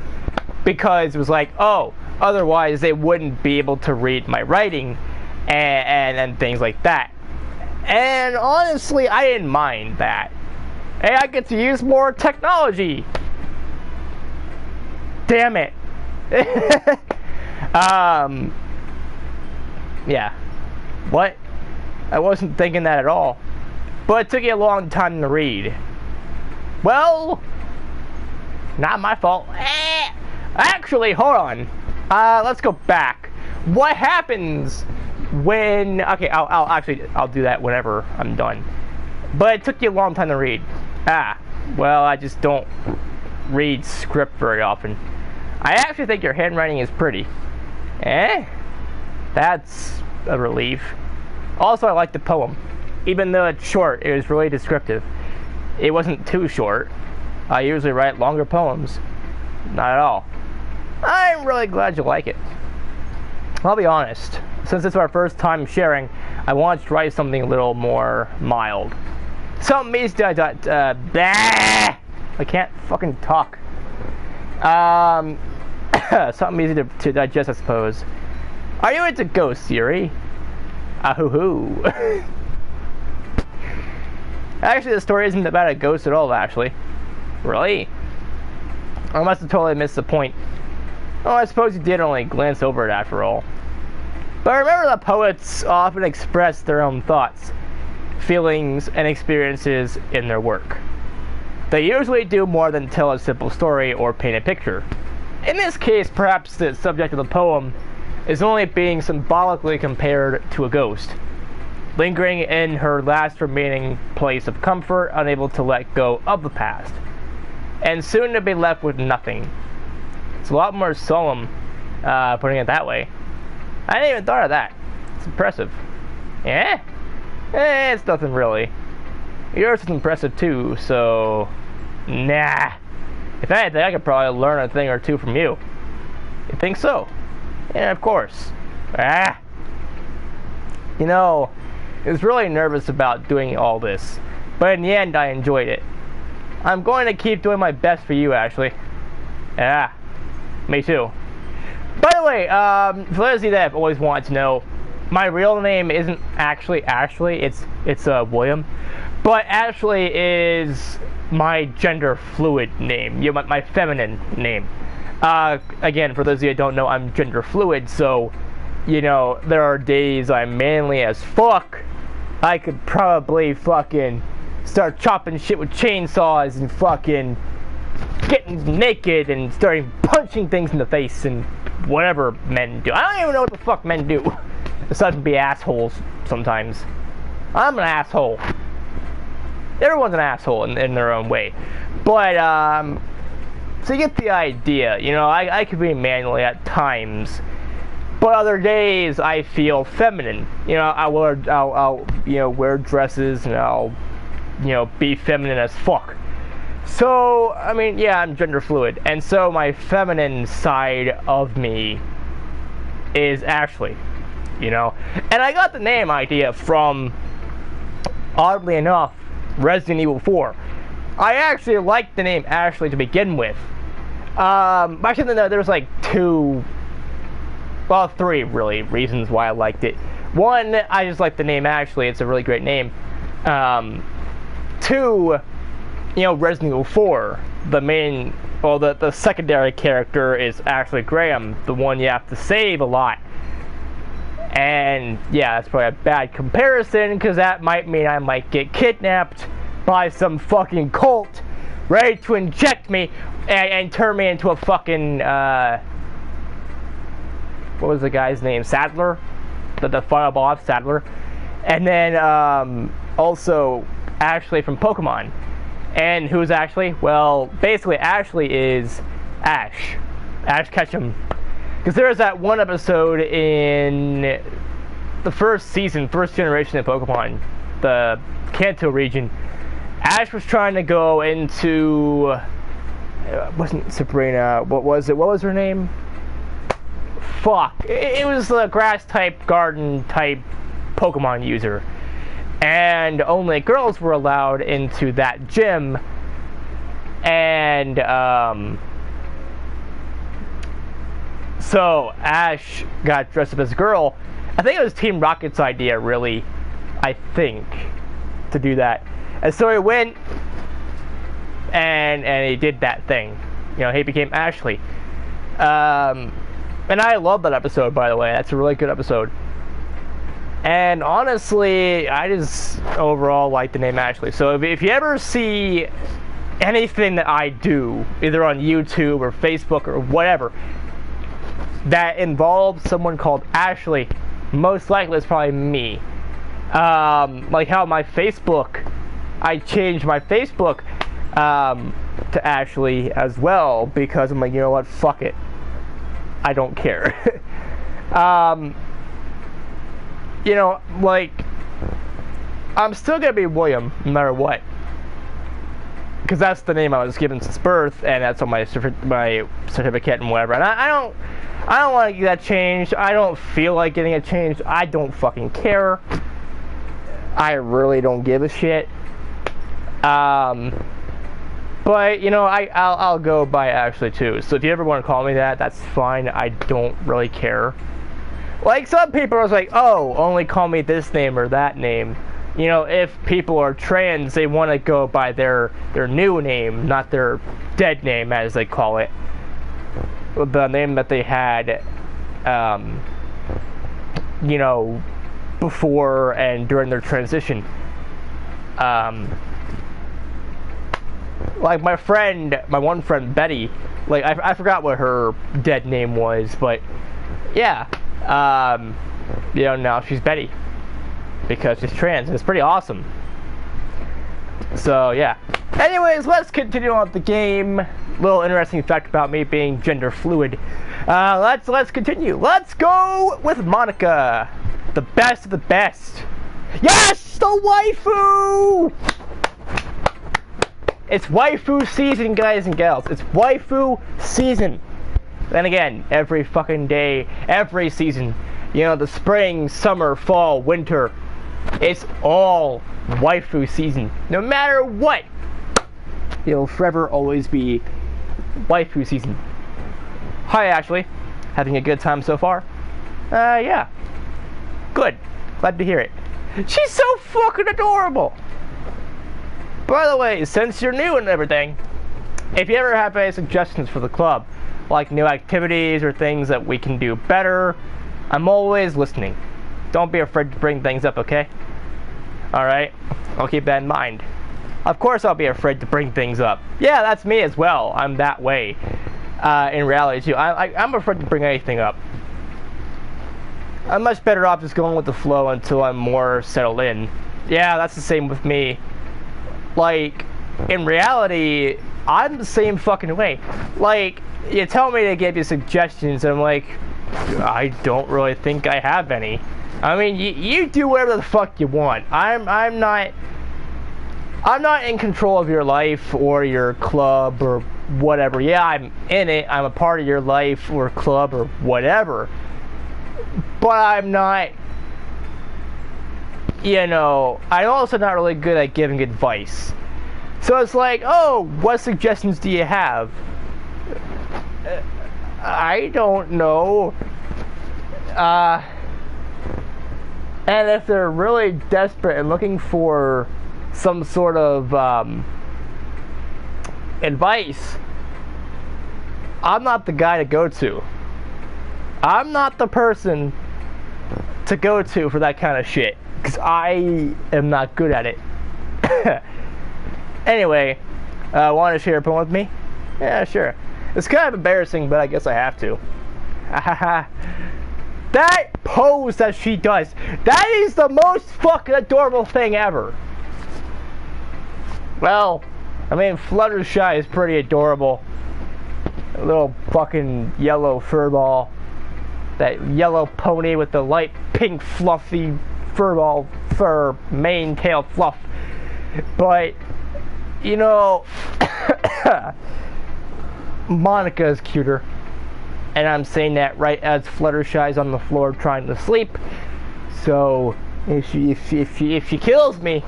because it was like, oh, otherwise they wouldn't be able to read my writing. and things like that. And honestly, I didn't mind that. Hey, I get to use more technology. Damn it. Yeah. What? I wasn't thinking that at all. But it took you a long time to read. Well, not my fault. Actually, hold on. Let's go back. What happens when... Okay, I'll do that whenever I'm done. But it took you a long time to read. Well, I just don't read script very often. I actually think your handwriting is pretty. That's a relief. Also, I like the poem. Even though it's short, it was really descriptive. It wasn't too short. I usually write longer poems. Not at all. I'm really glad you like it. I'll be honest. Since it's our first time sharing, I wanted to write something a little more mild. Something easy to I can't fucking talk. Something easy to digest, I suppose. Are you into ghosts, Yuri? Hoo-hoo. Actually, the story isn't about a ghost at all, actually. Really? I must have totally missed the point. Oh, I suppose you did only glance over it after all. But remember that poets often express their own thoughts, feelings, and experiences in their work. They usually do more than tell a simple story or paint a picture. In this case, perhaps the subject of the poem is only being symbolically compared to a ghost, lingering in her last remaining place of comfort, unable to let go of the past, and soon to be left with nothing. It's a lot more solemn, putting it that way. I didn't even thought of that. It's impressive. It's nothing really. Yours is impressive too, so... Nah. If anything, I could probably learn a thing or two from you. You think so? Yeah, of course. You know, I was really nervous about doing all this, but in the end, I enjoyed it. I'm going to keep doing my best for you, Ashley. Yeah, me too. By the way, for those of you that have always wanted to know, my real name isn't actually Ashley, it's William. But Ashley is my gender fluid name, my feminine name. Again, for those of you that don't know, I'm gender fluid, so, you know, there are days I'm manly as fuck. I could probably fucking start chopping shit with chainsaws and fucking getting naked and starting punching things in the face and whatever men do. I don't even know what the fuck men do, aside from be assholes sometimes. I'm an asshole. Everyone's an asshole in their own way. But, so you get the idea. You know, I could be manly at times, but other days I feel feminine. You know, I'll you know, wear dresses and I'll, you know, be feminine as fuck. So, I mean, yeah, I'm gender fluid, and so my feminine side of me is Ashley, you know? And I got the name idea from, oddly enough, Resident Evil 4. I actually liked the name Ashley to begin with. Actually, no, there's like three really reasons why I liked it. One, I just like the name Ashley, it's a really great name. Two, you know, Resident Evil 4, the secondary character is Ashley Graham, the one you have to save a lot. And yeah, that's probably a bad comparison, because that might mean I might get kidnapped by some fucking cult ready to inject me and turn me into a fucking, what was the guy's name? Sadler? The final boss, Sadler. And then, also, Ashley from Pokemon. And who's Ashley? Well, basically Ashley is Ash Ketchum. Because there's that one episode in the first season, first generation of Pokemon, the Kanto region. Ash was trying to go into, wasn't Sabrina, what was it? What was her name? Fuck. It was the grass type, garden type Pokemon user. And only girls were allowed into that gym. And, so Ash got dressed up as a girl, I think it was Team Rocket's idea, really, I think, to do that. And so he went and he did that thing. You know, he became Ashley. And I love that episode, by the way. That's a really good episode. And honestly, I just overall like the name Ashley. So if you ever see anything that I do, either on YouTube or Facebook or whatever, that involves someone called Ashley, most likely it's probably me. Like how my Facebook, I changed my Facebook to Ashley as well, because I'm like, you know what, fuck it. I don't care. You know, like, I'm still gonna be William no matter what, because that's the name I was given since birth, and that's on my certificate and whatever. And I don't want to get that changed. I don't feel like getting it changed. I don't fucking care. I really don't give a shit. But you know, I'll go by Ashley too. So if you ever want to call me that, that's fine. I don't really care. Like, some people are like, oh, only call me this name or that name. You know, if people are trans, they want to go by their new name, not their dead name, as they call it. The name that they had, you know, before and during their transition. Like my one friend, Betty, like, I forgot what her dead name was, but, yeah. You know, now she's Betty because she's trans, and it's pretty awesome. So yeah. Anyways, let's continue on with the game. Little interesting fact about me being gender fluid. Let's continue. Let's go with Monica, the best of the best. Yes, the waifu. It's waifu season, guys and gals. It's waifu season. Then again, every fucking day, every season, you know, the spring, summer, fall, winter, it's all waifu season. No matter what, it'll forever always be waifu season. Hi, Ashley. Having a good time so far? Yeah. Good. Glad to hear it. She's so fucking adorable. By the way, since you're new and everything, if you ever have any suggestions for the club, like new activities or things that we can do better, I'm always listening. Don't be afraid to bring things up, okay? Alright? I'll keep that in mind. Of course I'll be afraid to bring things up. Yeah, that's me as well. I'm that way. In reality too. I'm afraid to bring anything up. I'm much better off just going with the flow until I'm more settled in. Yeah, that's the same with me. Like, in reality, I'm the same fucking way. Like, you tell me to give you suggestions, and I'm like, I don't really think I have any. I mean, you do whatever the fuck you want. I'm not in control of your life or your club or whatever. Yeah, I'm in it. I'm a part of your life or club or whatever. But I'm not, you know, I'm also not really good at giving advice. So it's like, oh, what suggestions do you have? I don't know. And if they're really desperate and looking for some sort of advice, I'm not the guy to go to. I'm not the person to go to for that kind of shit, because I am not good at it. Anyway, want to share a poem with me? Yeah, sure. It's kind of embarrassing, but I guess I have to. That pose that she does, that is the most fucking adorable thing ever. Well, I mean, Fluttershy is pretty adorable. A little fucking yellow furball. That yellow pony with the light pink fluffy furball fur mane tail fluff. But, you know, Monica is cuter. And I'm saying that right as Fluttershy's on the floor trying to sleep. So if she kills me,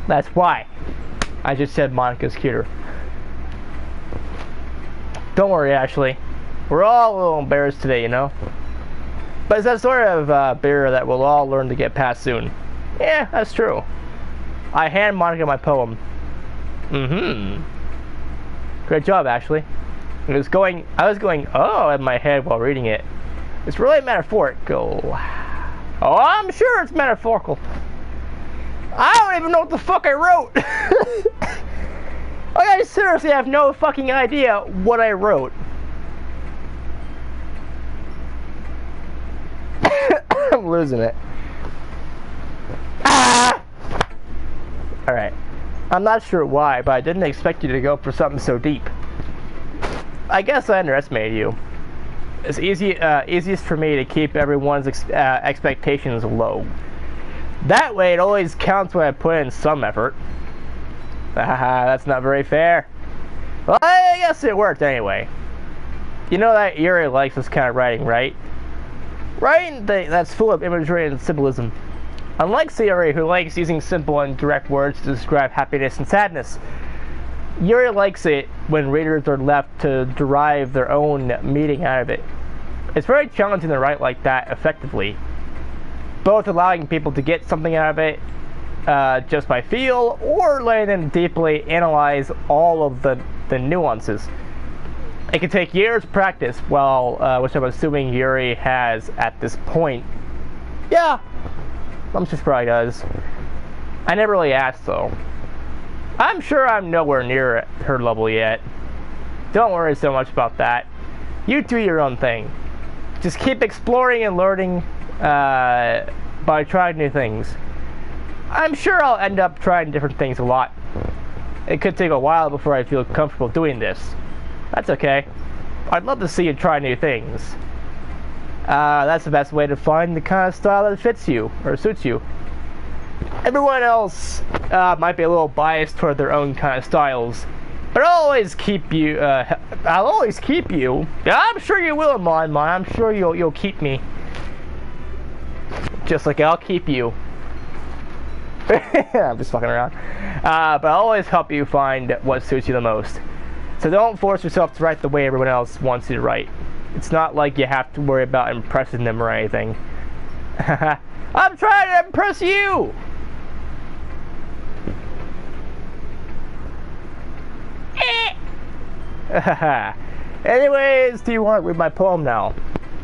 that's why. I just said Monica's cuter. Don't worry, Ashley. We're all a little embarrassed today, you know. But it's that sort of barrier that we'll all learn to get past soon. Yeah, that's true. I hand Monica my poem. Great job, Ashley. I was going, oh, in my head while reading it. It's really metaphorical. Oh, I'm sure it's metaphorical. I don't even know what the fuck I wrote. Like, I seriously have no fucking idea what I wrote. I'm losing it. Ah! Alright. I'm not sure why, but I didn't expect you to go for something so deep. I guess I underestimated you. It's easiest for me to keep everyone's expectations low. That way it always counts when I put in some effort. Haha, that's not very fair. Well, I guess it worked anyway. You know that Yuri likes this kind of writing, right? Writing that's full of imagery and symbolism. Unlike Yuri, who likes using simple and direct words to describe happiness and sadness, Yuri likes it when readers are left to derive their own meaning out of it. It's very challenging to write like that effectively, both allowing people to get something out of it just by feel, or letting them deeply analyze all of the nuances. It can take years of practice, which I'm assuming Yuri has at this point. Yeah, I'm sure she probably does. I never really asked though. I'm sure I'm nowhere near her level yet. Don't worry so much about that. You do your own thing. Just keep exploring and learning by trying new things. I'm sure I'll end up trying different things a lot. It could take a while before I feel comfortable doing this. That's okay. I'd love to see you try new things. That's the best way to find the kind of style that fits you, or suits you. Everyone else might be a little biased toward their own kind of styles, but I'll always keep you. Yeah, I'm sure you will, Mon. I'm sure you'll keep me. Just like I'll keep you. I'm just fucking around. But I'll always help you find what suits you the most. So don't force yourself to write the way everyone else wants you to write. It's not like you have to worry about impressing them or anything. I'm trying to impress you! Anyways, do you want to read my poem now?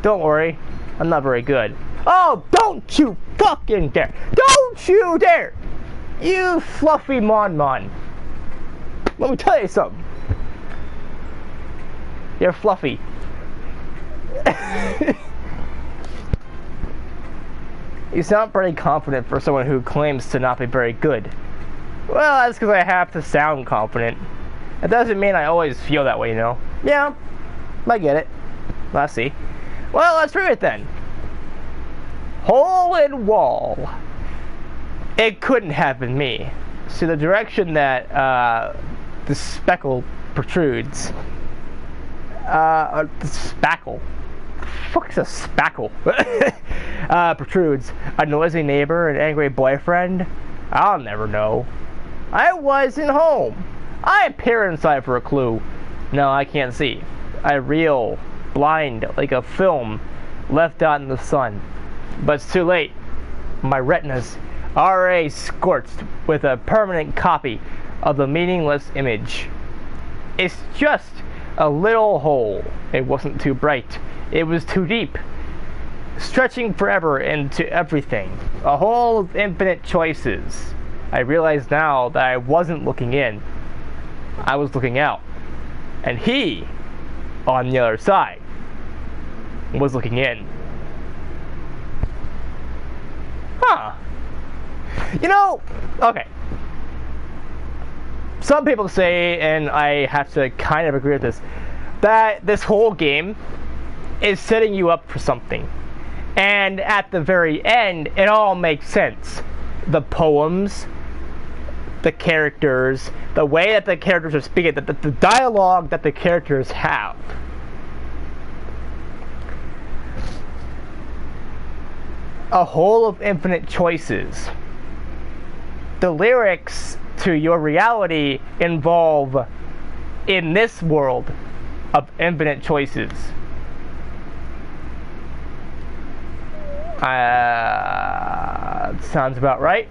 Don't worry, I'm not very good. Oh, don't you fucking dare! Don't you dare! You fluffy Mon. Let me tell you something. You're fluffy. You sound pretty confident for someone who claims to not be very good. Well, that's because I have to sound confident. It doesn't mean I always feel that way, you know? Yeah, I get it. Let's see. Well, let's read it then. Hole in wall. It couldn't have been me. See, the direction that the speckle protrudes. The spackle. The fuck's a spackle? Protrudes. A noisy neighbor, an angry boyfriend? I'll never know. I wasn't home. I peer inside for a clue. No, I can't see. I reel, blind, like a film left out in the sun. But it's too late. My retina's already scorched with a permanent copy of the meaningless image. It's just a little hole. It wasn't too bright. It was too deep. Stretching forever into everything. A hole of infinite choices. I realize now that I wasn't looking in. I was looking out. And he, on the other side, was looking in. Huh. You know, okay. Some people say, and I have to kind of agree with this, that this whole game is setting you up for something. And at the very end, it all makes sense. The poems, the characters, the way that the characters are speaking, the dialogue that the characters have. A hole of infinite choices. The lyrics to your reality involve, in this world of infinite choices. Sounds about right.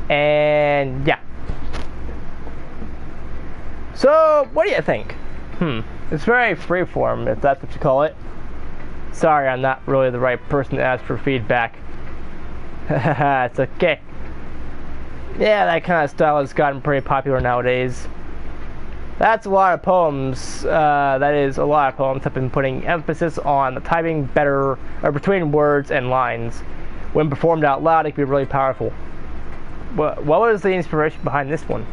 And yeah. So, what do you think? It's very freeform, if that's what you call it. Sorry, I'm not really the right person to ask for feedback. It's okay. Yeah, that kind of style has gotten pretty popular nowadays. That's a lot of poems. That is, a lot of poems have been putting emphasis on the typing better, or between words and lines. When performed out loud, it can be really powerful. What was the inspiration behind this one?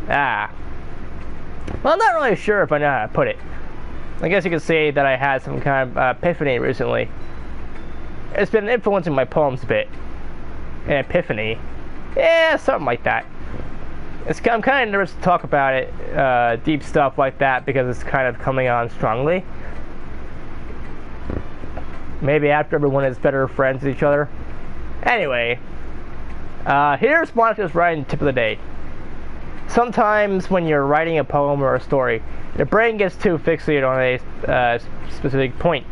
Well, I'm not really sure if I know how to put it. I guess you could say that I had some kind of epiphany recently. It's been influencing my poems a bit. An epiphany. Yeah, something like that. I'm kind of nervous to talk about it, deep stuff like that, because it's kind of coming on strongly. Maybe after everyone is better friends with each other. Anyway, here's Monica's writing tip of the day. Sometimes when you're writing a poem or a story, your brain gets too fixated on a specific point.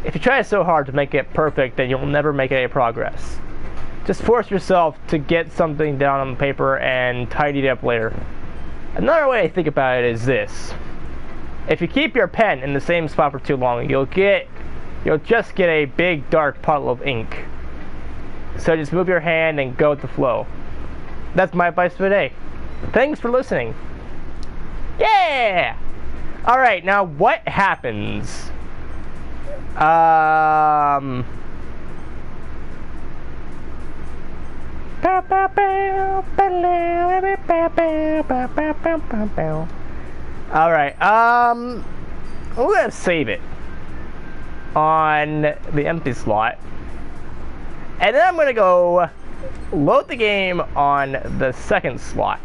If you try so hard to make it perfect, then you'll never make any progress. Just force yourself to get something down on paper and tidy it up later. Another way to think about it is this. If you keep your pen in the same spot for too long, you'll just get a big dark puddle of ink. So just move your hand and go with the flow. That's my advice for today. Thanks for listening. Yeah! Alright, now what happens? Alright, we're gonna save it on the empty slot. And then I'm gonna go load the game on the second slot.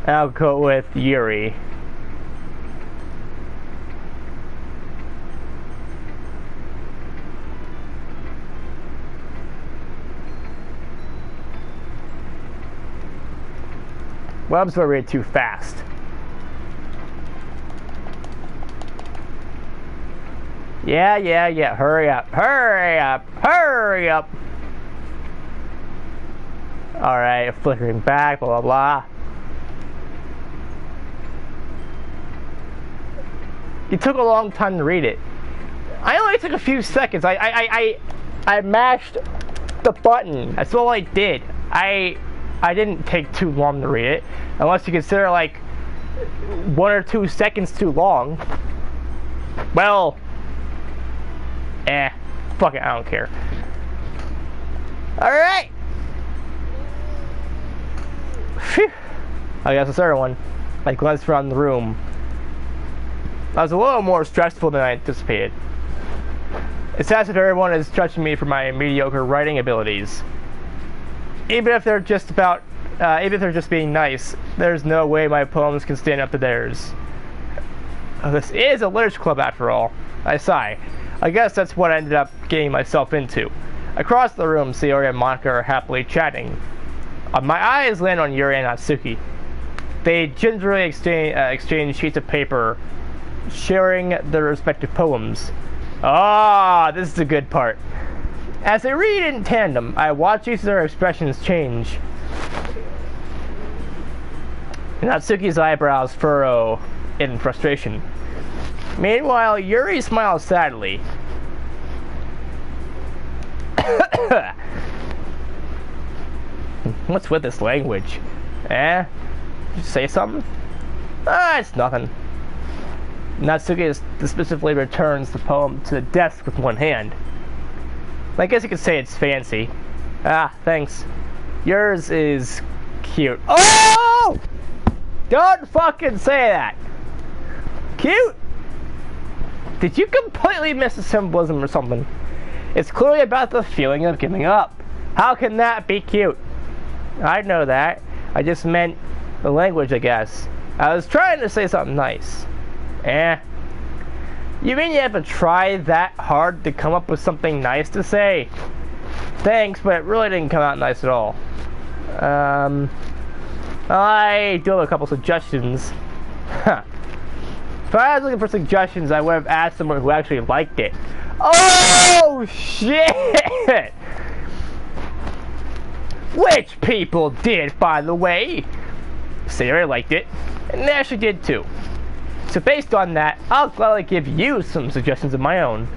I'll go with Yuri. Well, I'm sorry, read too fast. Yeah. Hurry up. Alright, flickering back, blah, blah, blah. It took a long time to read it. I only took a few seconds. I mashed the button. That's all I did. I didn't take too long to read it, unless you consider like 1 or 2 seconds too long. Well, fuck it, I don't care. Alright. Phew. I guess the third one. I glanced around the room. That was a little more stressful than I anticipated. It's as if everyone is judging me for my mediocre writing abilities. Even if they're just being nice, there's no way my poems can stand up to theirs. This is a literature club after all. I sigh. I guess that's what I ended up getting myself into. Across the room, Sayori and Monica are happily chatting. My eyes land on Yuri and Natsuki. They gingerly exchange sheets of paper, sharing their respective poems. This is the good part. As they read in tandem, I watch each of their expressions change. Natsuki's eyebrows furrow in frustration. Meanwhile, Yuri smiles sadly. What's with this language? Did you say something? It's nothing. Natsuki specifically returns the poem to the desk with one hand. I guess you could say it's fancy. Thanks. Yours is cute. Oh! Don't fucking say that! Cute? Did you completely miss the symbolism or something? It's clearly about the feeling of giving up. How can that be cute? I know that. I just meant the language, I guess. I was trying to say something nice. You mean you have to try that hard to come up with something nice to say? Thanks, but it really didn't come out nice at all. I do have a couple suggestions. Huh. If I was looking for suggestions, I would have asked someone who actually liked it. Oh, shit! Which people did, by the way. Sayori liked it, and Ashley did too. So based on that, I'll gladly give you some suggestions of my own.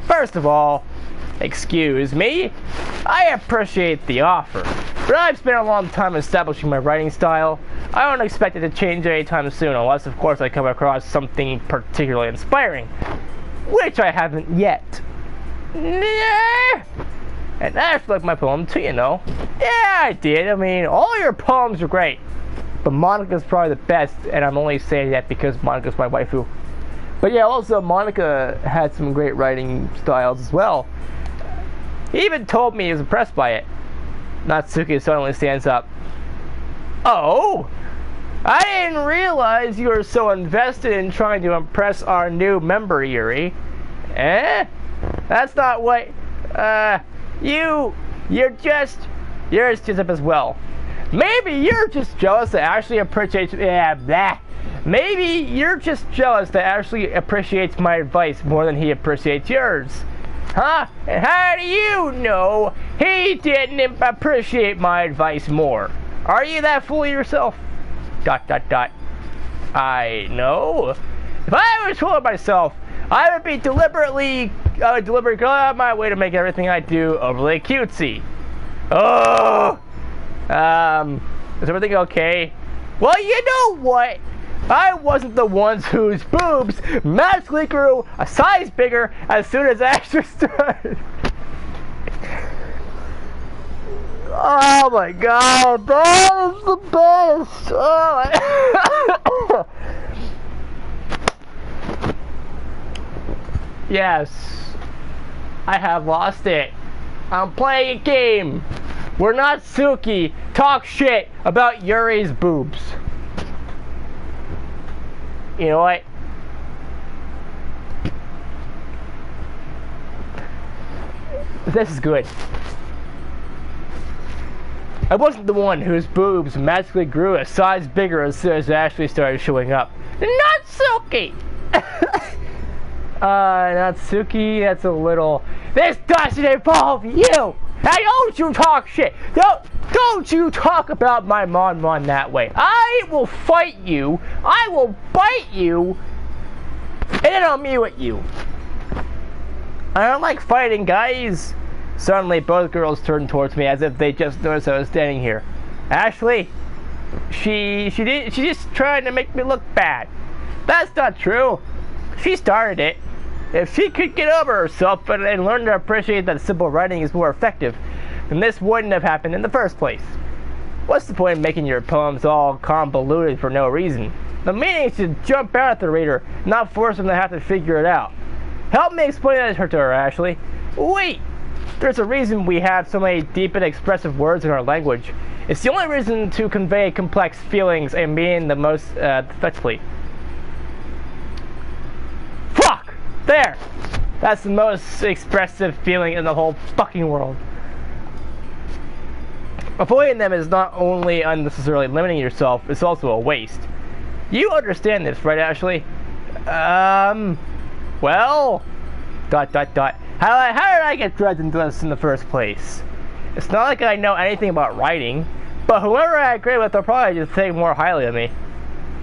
First of all, excuse me, I appreciate the offer, but I've spent a long time establishing my writing style. I don't expect it to change anytime soon, unless of course I come across something particularly inspiring, which I haven't yet. And that's like my poem too, you know. Yeah, I did. I mean, all your poems are great, but Monica's probably the best, and I'm only saying that because Monica's my waifu. But yeah, also Monica had some great writing styles as well. He even told me he was impressed by it. Natsuki suddenly stands up. Oh, I didn't realize you were so invested in trying to impress our new member, Yuri. Eh? That's not what... You're just up as well. Maybe you're just jealous that Ashley appreciates... Maybe you're just jealous that Ashley appreciates my advice more than he appreciates yours. Huh? And how do you know he didn't appreciate my advice more? Are you that full of yourself? ... I know. If I was full of myself, I would deliberately go out of my way to make everything I do overly cutesy. Oh! Is everything okay? Well, you know what? I wasn't the ones whose boobs magically grew a size bigger as soon as Ashley started. Oh my god, that is the best! Oh. Yes, I have lost it. I'm playing a game where Natsuki talks shit about Yuri's boobs. You know what? This is good. I wasn't the one whose boobs magically grew a size bigger as soon as Ashley started showing up. Natsuki! Natsuki, that's a little... This doesn't involve you! Hey, don't you talk shit! Don't you talk about my Mon that way. I will fight you, I will bite you, and then I'll mew at you. I don't like fighting, guys. Suddenly, both girls turned towards me as if they just noticed I was standing here. Ashley, she just tried to make me look bad. That's not true. She started it. If she could get over herself and learn to appreciate that simple writing is more effective, then this wouldn't have happened in the first place. What's the point of making your poems all convoluted for no reason? The meaning should jump out at the reader, not force them to have to figure it out. Help me explain that to her, Ashley. Wait! There's a reason we have so many deep and expressive words in our language. It's the only reason to convey complex feelings and meaning the most effectively. Fuck! There! That's the most expressive feeling in the whole fucking world. Avoiding them is not only unnecessarily limiting yourself, it's also a waste. You understand this, right, Ashley? Well... ... How did I get dragged into this in the first place? It's not like I know anything about writing, but whoever I agree with will probably just think more highly of me.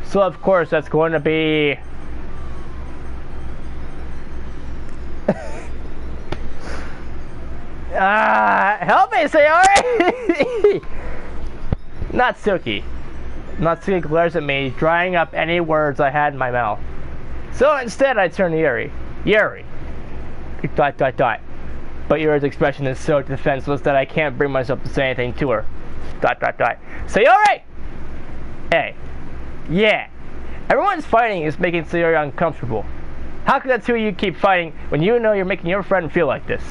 So of course that's going to be... help me, Sayori! Natsuki. Natsuki glares at me, drying up any words I had in my mouth. So instead I turn to Yuri. Yuri. ... But Yuri's expression is so defenseless that I can't bring myself to say anything to her. ... Sayori! Hey. Yeah. Everyone's fighting is making Sayori uncomfortable. How can the two of you keep fighting when you know you're making your friend feel like this?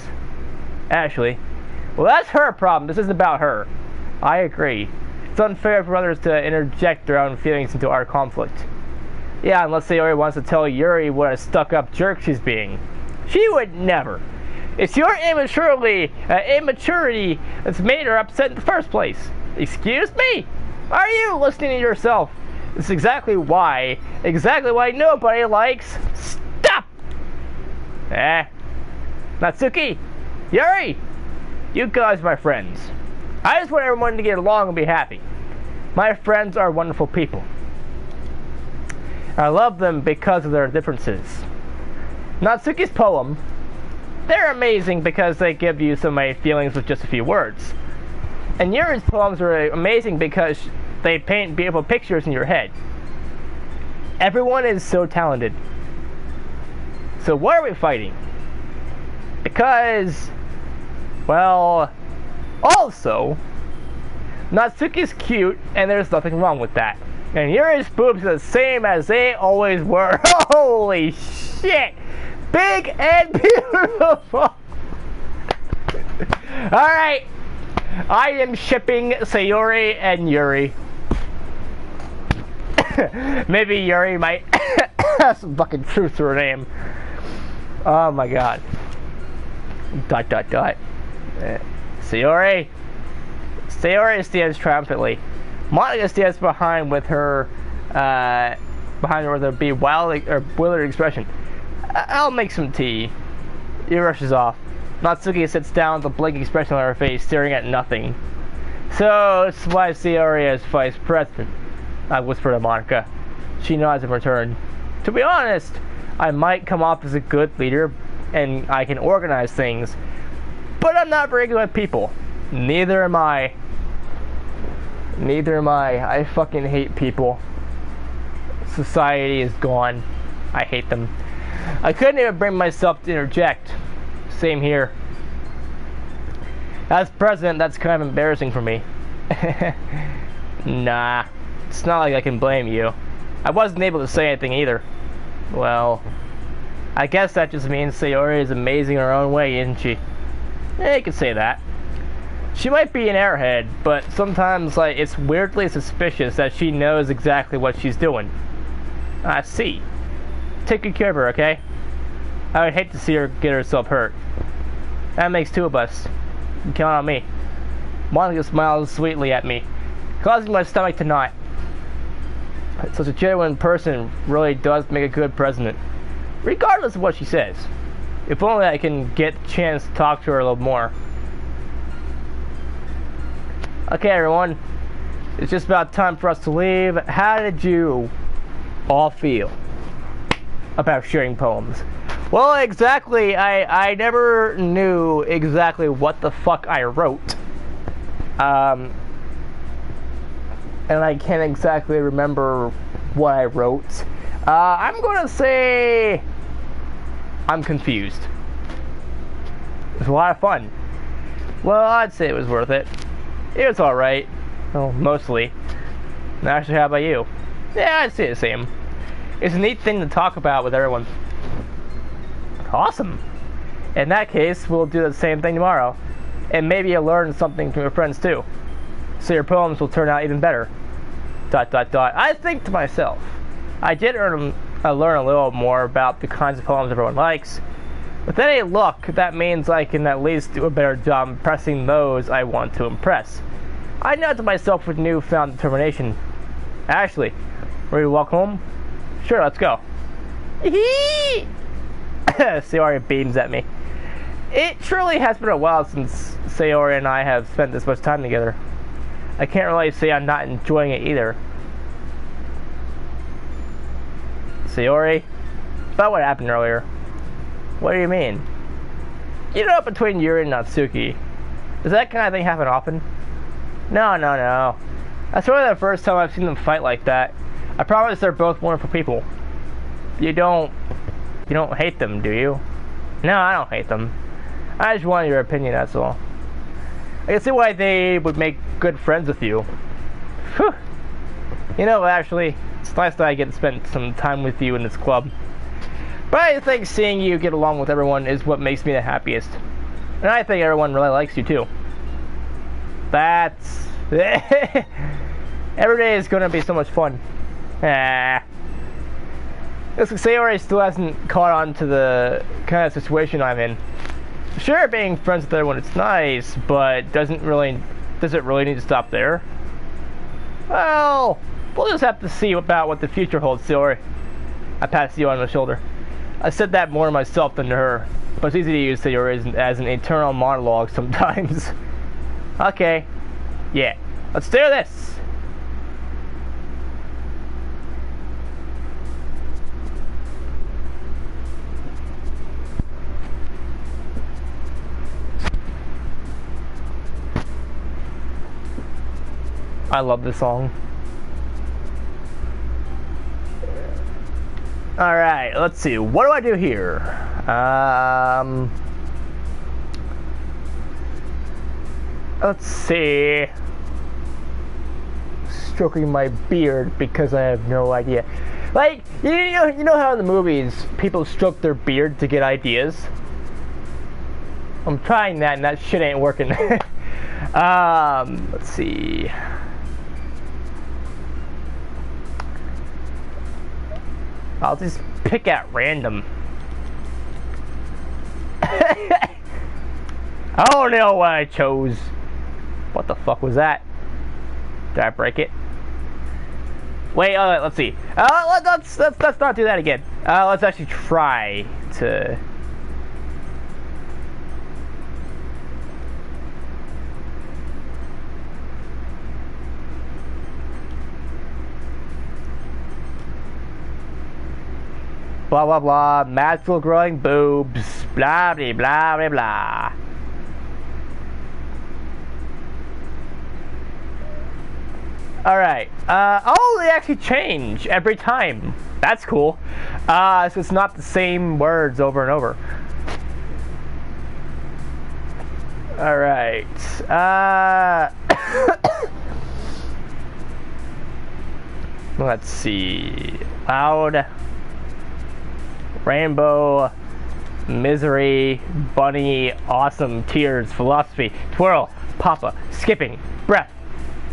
Ashley. Well, that's her problem. This isn't about her. I agree. It's unfair for others to interject their own feelings into our conflict. Yeah, unless Sayori wants to tell Yuri what a stuck-up jerk she's being. She would never. It's your immaturity that's made her upset in the first place. Excuse me? Are you listening to yourself? This is exactly why nobody likes... Stop! Natsuki, Yuri, you guys are my friends. I just want everyone to get along and be happy. My friends are wonderful people. I love them because of their differences. Natsuki's poem, they're amazing because they give you some of my feelings with just a few words. And Yuri's poems are amazing because they paint beautiful pictures in your head. Everyone is so talented. So why are we fighting? Because, well, also, Natsuki's cute and there's nothing wrong with that. And Yuri's boobs are the same as they always were. Holy shit! Big and beautiful! Alright, I am shipping Sayori and Yuri. Maybe Yuri might have some fucking truth to her name. Oh my god. ... Sayori stands triumphantly. Monica stands behind with her with a bewildered expression. I'll make some tea. He rushes off. Natsuki sits down with a blank expression on her face, staring at nothing. So it's why Sayori is vice president, I whisper to Monica. She nods in return. To be honest, I might come off as a good leader and I can organize things, but I'm not very good with people. Neither am I. I fucking hate people. Society is gone. I hate them. I couldn't even bring myself to interject. Same here. As president, that's kind of embarrassing for me. Nah, it's not like I can blame you. I wasn't able to say anything either. Well, I guess that just means Sayori is amazing in her own way, isn't she? You could say that. She might be an airhead, but sometimes it's weirdly suspicious that she knows exactly what she's doing. I see. Take good care of her, okay? I would hate to see her get herself hurt. That makes two of us. You can count on me. Monica smiles sweetly at me, causing my stomach to knot. Such a genuine person really does make a good president, regardless of what she says. If only I can get the chance to talk to her a little more. Okay, everyone. It's just about time for us to leave. How did you all feel about sharing poems? Well, exactly. I never knew exactly what the fuck I wrote. And I can't exactly remember what I wrote. I'm gonna say I'm confused. It was a lot of fun. Well, I'd say it was worth it. It was alright. Well, mostly. Actually, how about you? Yeah, I'd say the same. It's a neat thing to talk about with everyone. Awesome. In that case, we'll do the same thing tomorrow. And maybe you'll learn something from your friends too. So your poems will turn out even better. ... I think to myself, I did learn a little more about the kinds of poems everyone likes. With any luck, that means I can at least do a better job impressing those I want to impress. I nod to myself with newfound determination. Ashley, ready to walk home? Sure, let's go. Sayori beams at me. It truly has been a while since Sayori and I have spent this much time together. I can't really say I'm not enjoying it either. Sayori, about what happened earlier. What do you mean? You know, between Yuri and Natsuki, does that kind of thing happen often? No. That's really the first time I've seen them fight like that. I promise they're both wonderful people. You don't hate them, do you? No, I don't hate them. I just wanted your opinion, that's all. I can see why they would make good friends with you. Whew. You know, actually, it's nice that I get to spend some time with you in this club. But I think seeing you get along with everyone is what makes me the happiest. And I think everyone really likes you too. That's... Every day is going to be so much fun. Sayori still hasn't caught on to the kind of situation I'm in. Sure, being friends with everyone is nice, but does it really need to stop there? Well, We'll just have to see about what the future holds, Sayori. I passed you on the shoulder. I said that more to myself than to her, but it's easy to use Sayori as an internal monologue sometimes. Okay. Yeah. Let's do this! I love this song. Alright, let's see. What do I do here? Let's see. Stroking my beard because I have no idea. Like, you know how in the movies people stroke their beard to get ideas? I'm trying that and that shit ain't working. Let's see. I'll just pick at random. I don't know what I chose. What the fuck was that? Did I break it? Wait, let's see. Let's not do that again. Let's actually try to. Blah blah blah, natural growing boobs, blah blah blah blah blah. Alright, oh, they actually change every time. That's cool. So it's not the same words over and over. Alright, let's see. Loud. Rainbow, misery, bunny, awesome, tears, philosophy, twirl, papa, skipping, breath,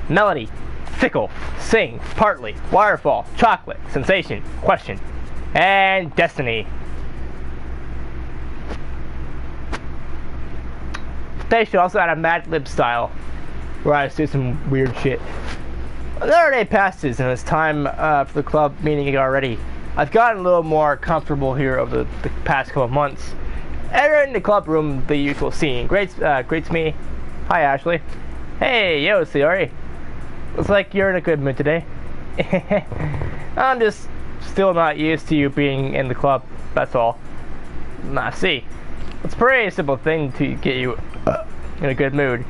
melody, fickle, sing, partly, waterfall, chocolate, sensation, question, and destiny. They should also add a Mad Lib style, where I just do some weird shit. Another day passes, and it's time for the club meeting already. I've gotten a little more comfortable here over the past couple of months. Entering the club room, the usual scene. Greets me. Hi, Ashley. Hey, yo, Sayori. Looks like you're in a good mood today. I'm just still not used to you being in the club, that's all. I see. It's a pretty simple thing to get you in a good mood.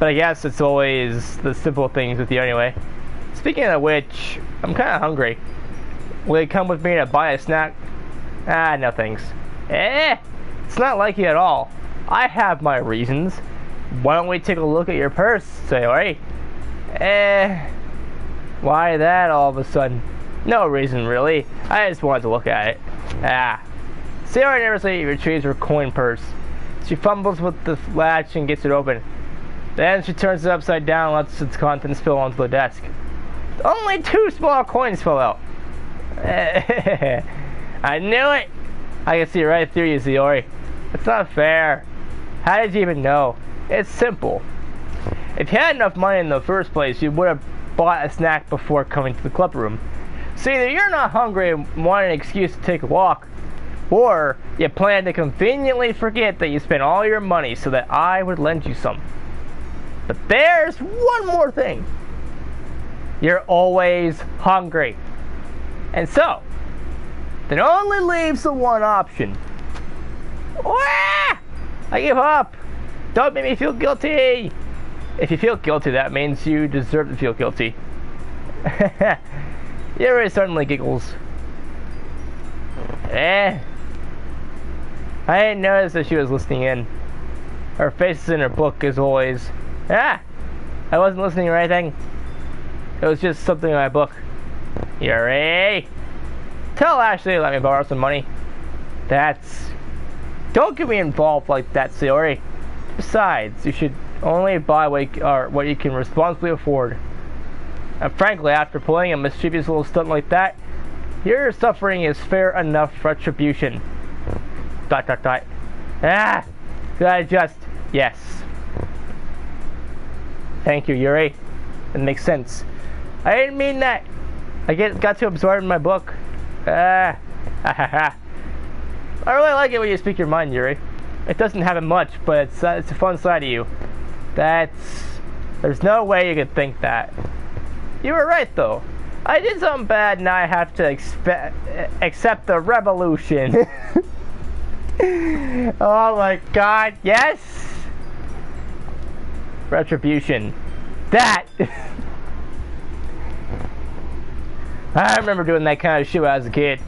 But I guess it's always the simple things with you anyway. Speaking of which, I'm kind of hungry. Will you come with me to buy a snack? Ah, no thanks. It's not like you at all. I have my reasons. Why don't we take a look at your purse, Sayori? Why that all of a sudden? No reason really. I just wanted to look at it. Sayori nervously retrieves her coin purse. She fumbles with the latch and gets it open. Then she turns it upside down and lets its contents spill onto the desk. Only 2 small coins fell out. I knew it! I can see right through you, Sayori. It's not fair. How did you even know? It's simple. If you had enough money in the first place, you would have bought a snack before coming to the club room. So either you're not hungry and want an excuse to take a walk, or you plan to conveniently forget that you spent all your money so that I would lend you some. But there's one more thing. You're always hungry. And so, that only leaves the one option. I give up. Don't make me feel guilty. If you feel guilty, that means you deserve to feel guilty. Yuri suddenly giggles. I didn't notice that she was listening in. Her face is in her book as always. I wasn't listening or anything. It was just something in my book. Yuri! Tell Ashley to let me borrow some money. Don't get me involved like that, Sayori. Besides, you should only buy what you can responsibly afford. And frankly, after pulling a mischievous little stunt like that, your suffering is fair enough retribution. ... Yes. Thank you, Yuri. It makes sense. I didn't mean that. I got too absorbed in my book. I really like it when you speak your mind, Yuri. It doesn't happen much, but it's a fun side of you. There's no way you could think that. You were right, though. I did something bad, now I have to accept the revolution. Oh my god, yes! Retribution. That! I remember doing that kind of shit when I was a kid.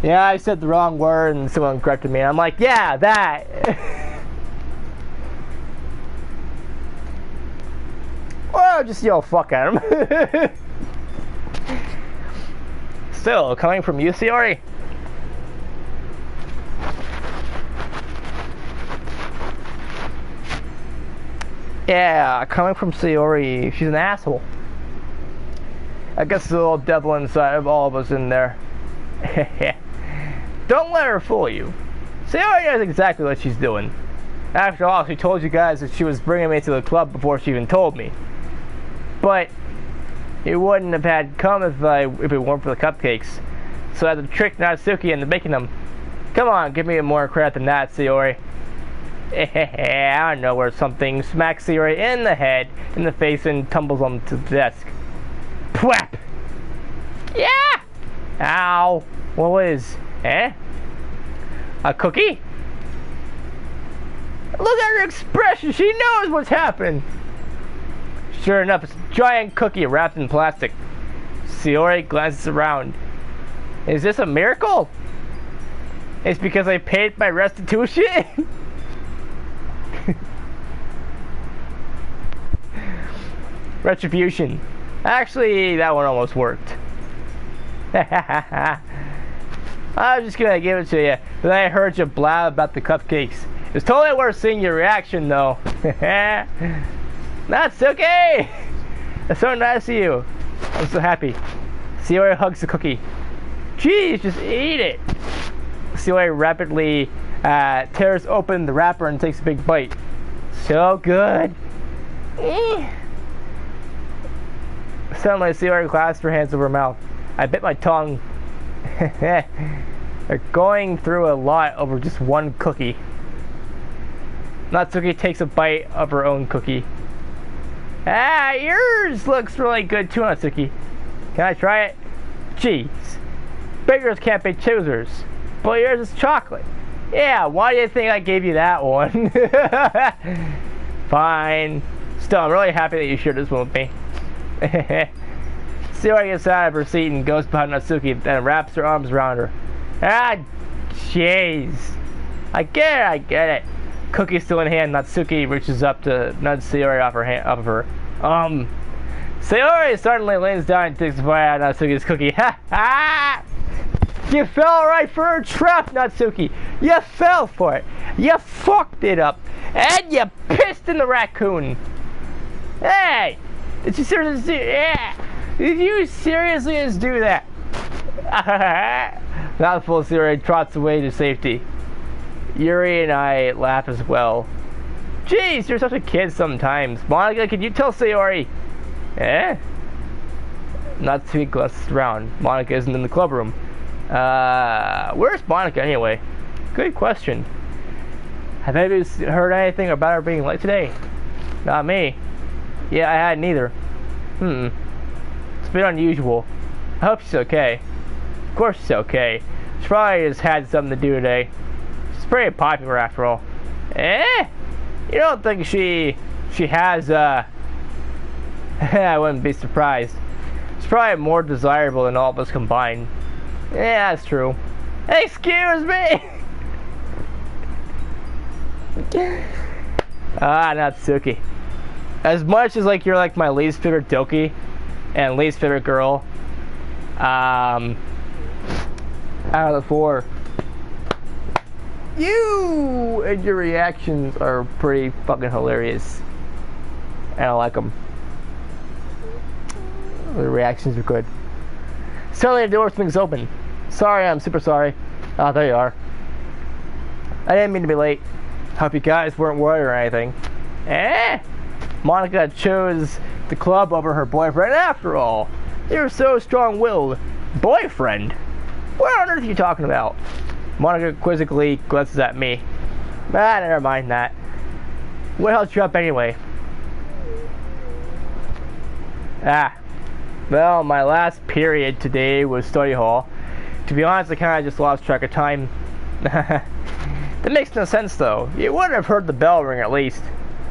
Yeah, I said the wrong word and someone corrected me and I'm like, yeah, that! Or just yell fuck at him. Still, coming from you, Sayori? Yeah, coming from Sayori, she's an asshole. I guess there's a little devil inside of all of us in there. Don't let her fool you. Sayori knows exactly what she's doing. After all, she told you guys that she was bringing me to the club before she even told me. But it wouldn't have had come if it weren't for the cupcakes. So I had to trick Natsuki into making them. Come on, give me more credit than that, Sayori. I don't know where something smacks Sayori in the head, in the face, and tumbles onto the desk. Pwap! Yeah! Ow! What was? Eh? A cookie? Look at her expression! She knows what's happened! Sure enough, it's a giant cookie wrapped in plastic. Sayori glances around. Is this a miracle? It's because I paid my restitution? Retribution. Actually, that one almost worked. I was just gonna give it to you. Then I heard you blab about the cupcakes. It's totally worth seeing your reaction, though. That's okay! That's so nice of you. I'm so happy. Sayori hugs the cookie. Jeez, just eat it! Sayori rapidly tears open the wrapper and takes a big bite. So good! Suddenly, Sayori clasped her hands over her mouth. I bit my tongue. They're going through a lot over just one cookie. Natsuki takes a bite of her own cookie. Ah, yours looks really good too, Natsuki. Can I try it? Jeez. Beggars can't be choosers. But yours is chocolate. Yeah, why do you think I gave you that one? Fine. Still, I'm really happy that you shared this one with me. Sayori gets out of her seat and goes behind Natsuki and wraps her arms around her. Ah, jeez. I get it. Cookie still in hand, Natsuki reaches up to nudge Sayori off of her. Sayori suddenly leans down and takes a bite out of Natsuki's cookie. Ha ha! You fell right for a trap, Natsuki. You fell for it. You fucked it up. And you pissed in the raccoon. Hey! Did you seriously just do that? Mouthful Sayori trots away to safety. Yuri and I laugh as well. Jeez, you're such a kid sometimes. Monica, can you tell Sayori? Eh? Natsuki glances around. Monica isn't in the club room. Where's Monica anyway? Good question. Have any of you heard anything about her being late today? Not me. Yeah, I hadn't either. It's a bit unusual. I hope she's okay. Of course she's okay. She probably just had something to do today. She's pretty popular after all. Eh? You don't think she has, I wouldn't be surprised. She's probably more desirable than all of us combined. Yeah, that's true. Excuse me! Natsuki. As much as you're like my least favorite Doki and least favorite girl, out of the four, you and your reactions are pretty fucking hilarious. And I like them. The reactions are good. Suddenly the door swings open. Sorry, I'm super sorry. Oh, there you are. I didn't mean to be late. Hope you guys weren't worried or anything. Eh? Monica chose the club over her boyfriend after all. You're so strong-willed. Boyfriend? What on earth are you talking about? Monica quizzically glances at me. Ah, never mind that. What held you up anyway? Well, my last period today was study hall. To be honest, I kind of just lost track of time. That makes no sense though. You wouldn't have heard the bell ring at least.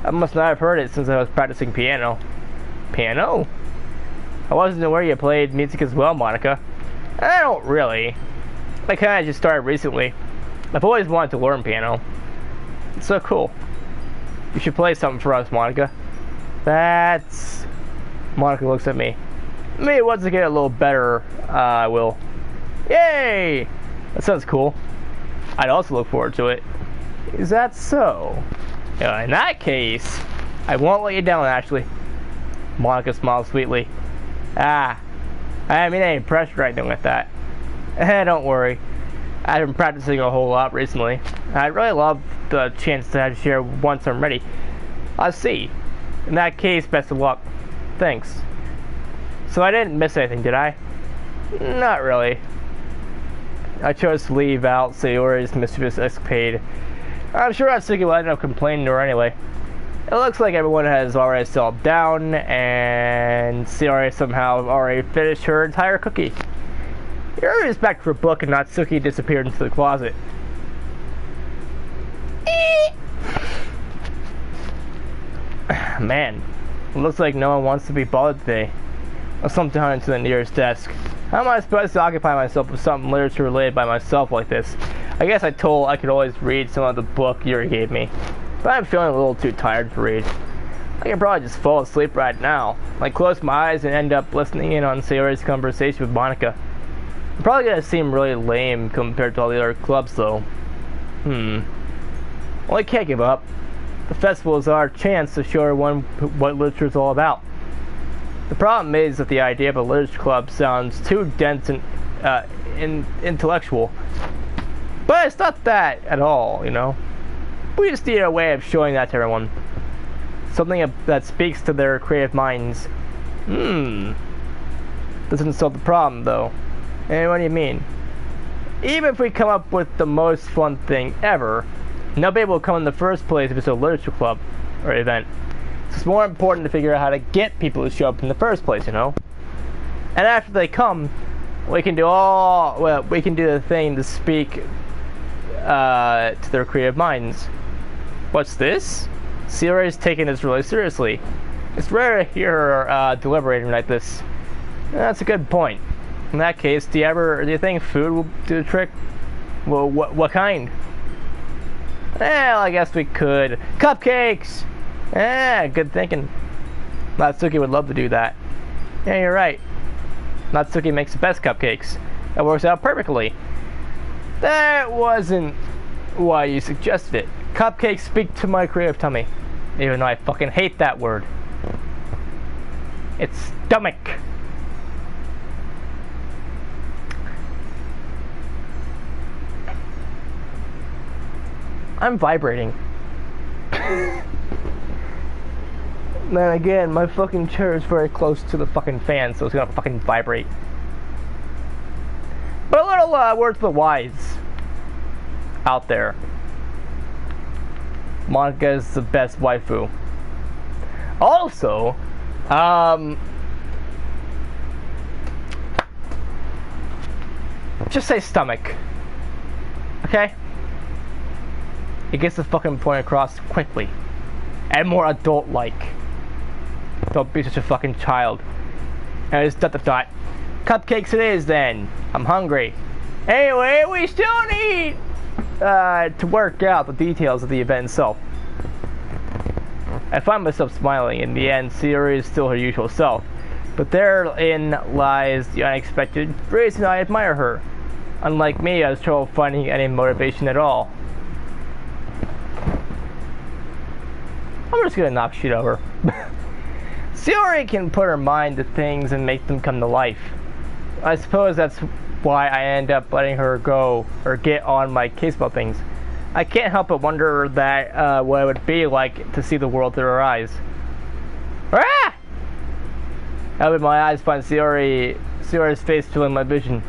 I must not have heard it since I was practicing piano. Piano? I wasn't aware you played music as well, Monica. I don't really. I kind of just started recently. I've always wanted to learn piano. It's so cool. You should play something for us, Monica. That's... Monica looks at me. Maybe once I get a little better, I will. Yay! That sounds cool. I'd also look forward to it. Is that so? In that case, I won't let you down, Ashley. Monica smiles sweetly. I mean, any pressure or anything with that. Don't worry. I've been practicing a whole lot recently. I'd really love the chance to share once I'm ready. I'll see. In that case, best of luck. Thanks. So I didn't miss anything, did I? Not really. I chose to leave out Sayori's mischievous escapade. I'm sure Atsuki will end up complaining to her anyway. It looks like everyone has already settled down, and Sayori somehow already finished her entire cookie. Yuri is back to her book, and Natsuki disappeared into the closet. Man, it looks like no one wants to be bothered today. I'll slump down into the nearest desk. How am I supposed to occupy myself with something literature related by myself like this? I guess I could always read some of the book Yuri gave me. But I'm feeling a little too tired to read. I can probably just fall asleep right now. Like close my eyes and end up listening in on Sayori's conversation with Monica. I'm probably gonna seem really lame compared to all the other clubs though. Well, I can't give up. The festival is our chance to show everyone what literature is all about. The problem is that the idea of a literature club sounds too dense and intellectual. But it's not that at all, you know. We just need a way of showing that to everyone. Something that speaks to their creative minds. Doesn't solve the problem though. And what do you mean? Even if we come up with the most fun thing ever, nobody will come in the first place if it's a literature club or event. It's more important to figure out how to get people to show up in the first place, you know? And after they come, we can do the thing to speak to their creative minds. What's this? Sayori is taking this really seriously. It's rare to hear her deliberating like this. That's a good point. In that case, do you think food will do the trick? Well, what kind? Well, I guess we could. Cupcakes! Good thinking. Natsuki would love to do that. Yeah, you're right. Natsuki makes the best cupcakes. That works out perfectly. That wasn't why you suggested it. Cupcakes speak to my creative tummy. Even though I fucking hate that word. It's stomach. I'm vibrating. Then again, my fucking chair is very close to the fucking fan, so it's gonna fucking vibrate. But a little word to the wise out there. Monica is the best waifu. Also, just say stomach. Okay? It gets the fucking point across quickly. And more adult-like. Don't be such a fucking child. And it's dot. Cupcakes it is then. I'm hungry. Anyway, we still need to work out the details of the event itself. I find myself smiling. In the end, Sayori is still her usual self. But therein lies the unexpected reason I admire her. Unlike me, I was trouble finding any motivation at all. I'm just gonna knock shit over. Sayori can put her mind to things and make them come to life. I suppose that's why I end up letting her go or get on my case about things. I can't help but wonder that what it would be like to see the world through her eyes. Ah! I opened my eyes, find Sayori's face filling my vision.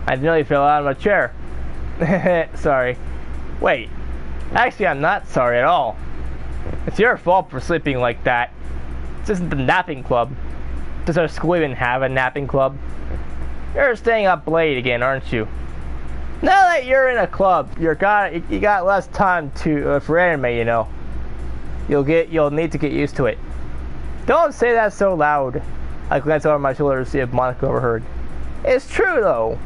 I nearly fell out of my chair. Sorry. Wait. Actually, I'm not sorry at all. It's your fault for sleeping like that. This isn't the napping club. Does our school even have a napping club? You're staying up late again, aren't you? Now that you're in a club, you got less time for anime, you know. You'll need to get used to it. Don't say that so loud. I glanced over my shoulder to see if Monica overheard. It's true though.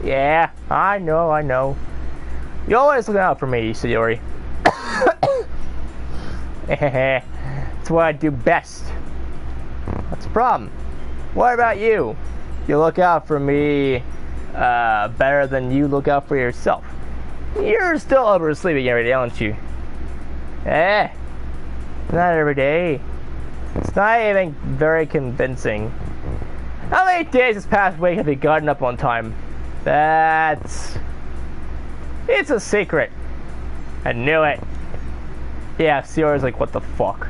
Yeah, I know. You always look out for me, Sayori. That's what I do best. What's the problem? What about you? You look out for me better than you look out for yourself. You're still oversleeping every day, aren't you? Not every day. It's not even very convincing. How many days this past week have you gotten up on time? It's a secret. I knew it. Yeah, Sayori's like, what the fuck?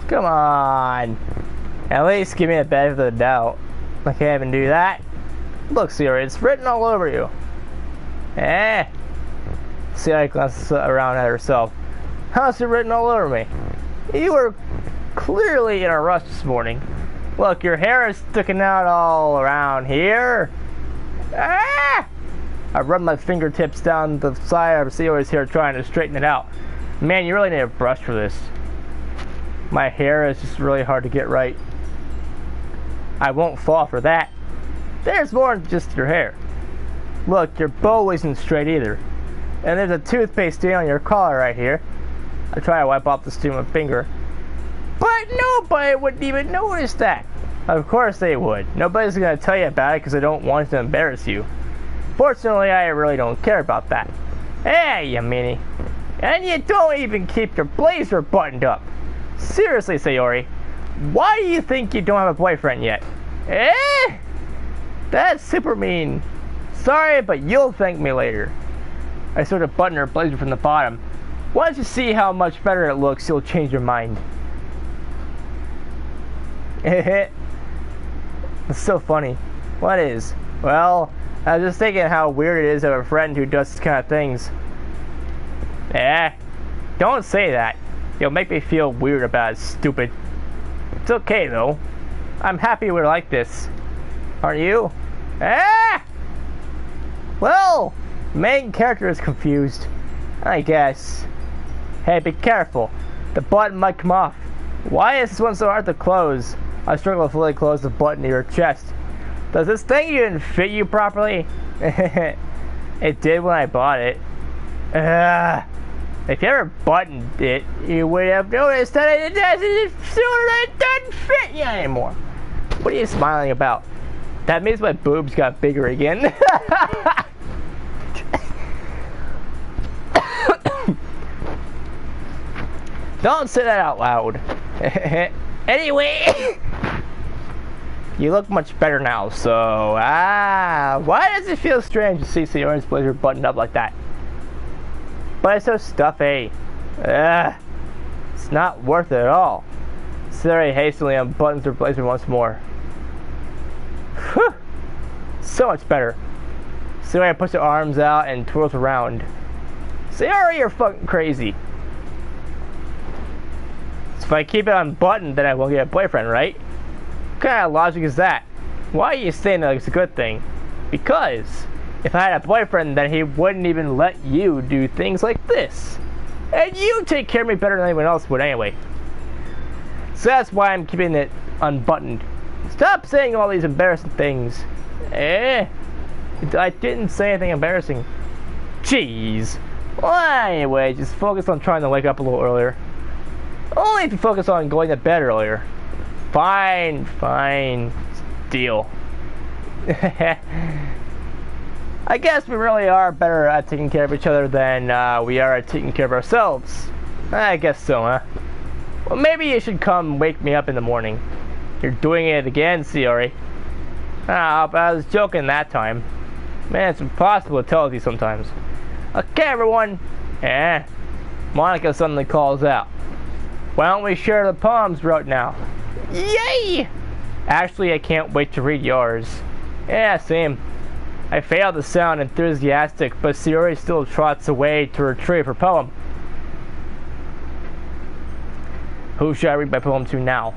Come on. At least give me a benefit of the doubt. I can't even do that. Look, Sayori, it's written all over you. Sayori glances around at herself. How's it written all over me? You were clearly in a rush this morning. Look, your hair is sticking out all around here. I run my fingertips down the side of Sayori's hair trying to straighten it out. Man, you really need a brush for this. My hair is just really hard to get right. I won't fall for that. There's more than just your hair. Look, your bow isn't straight either. And there's a toothpaste stain on your collar right here. I try to wipe off the stain with my finger. But nobody would even notice that. Of course they would. Nobody's going to tell you about it because they don't want to embarrass you. Fortunately, I really don't care about that. Hey, you meanie. And you don't even keep your blazer buttoned up. Seriously, Sayori, why do you think you don't have a boyfriend yet? That's super mean. Sorry, but you'll thank me later. I sort of button her blazer from the bottom. Once you see how much better it looks, you'll change your mind. It's so funny. What is? Well, I was just thinking how weird it is to have a friend who does this kind of things. Don't say that. You'll make me feel weird about it, stupid. It's okay, though. I'm happy we're like this. Aren't you? Well, main character is confused. I guess. Hey, be careful. The button might come off. Why is this one so hard to close? I struggle to fully close the button to your chest. Does this thing even fit you properly? It did when I bought it. If you ever buttoned it, you would have noticed that it doesn't fit you anymore. What are you smiling about? That means my boobs got bigger again. Don't say that out loud. Anyway, you look much better now, so why does it feel strange to see Sayori's blazer buttoned up like that? But it's so stuffy. It's not worth it at all. Sayori hastily unbuttons her blazer once more. Whew. So much better. Sayori puts her arms out and twirls around. Sayori, you're fucking crazy. So if I keep it unbuttoned, then I won't get a boyfriend, right? What kind of logic is that? Why are you saying that it's a good thing? Because if I had a boyfriend, then he wouldn't even let you do things like this. And you take care of me better than anyone else would anyway. So that's why I'm keeping it unbuttoned. Stop saying all these embarrassing things. I didn't say anything embarrassing. Jeez. Well, anyway, just focus on trying to wake up a little earlier. Only if you focus on going to bed earlier. Fine. Deal. I guess we really are better at taking care of each other than we are at taking care of ourselves. I guess so, huh? Well, maybe you should come wake me up in the morning. You're doing it again, Sayori. Ah, but I was joking that time. Man, it's impossible to tell with you sometimes. Okay, everyone. Monica suddenly calls out. Why don't we share the poems wrote now? Yay! Actually, I can't wait to read yours. Yeah, same. I failed to sound enthusiastic, but Sayori still trots away to retrieve her poem. Who should I read my poem to now?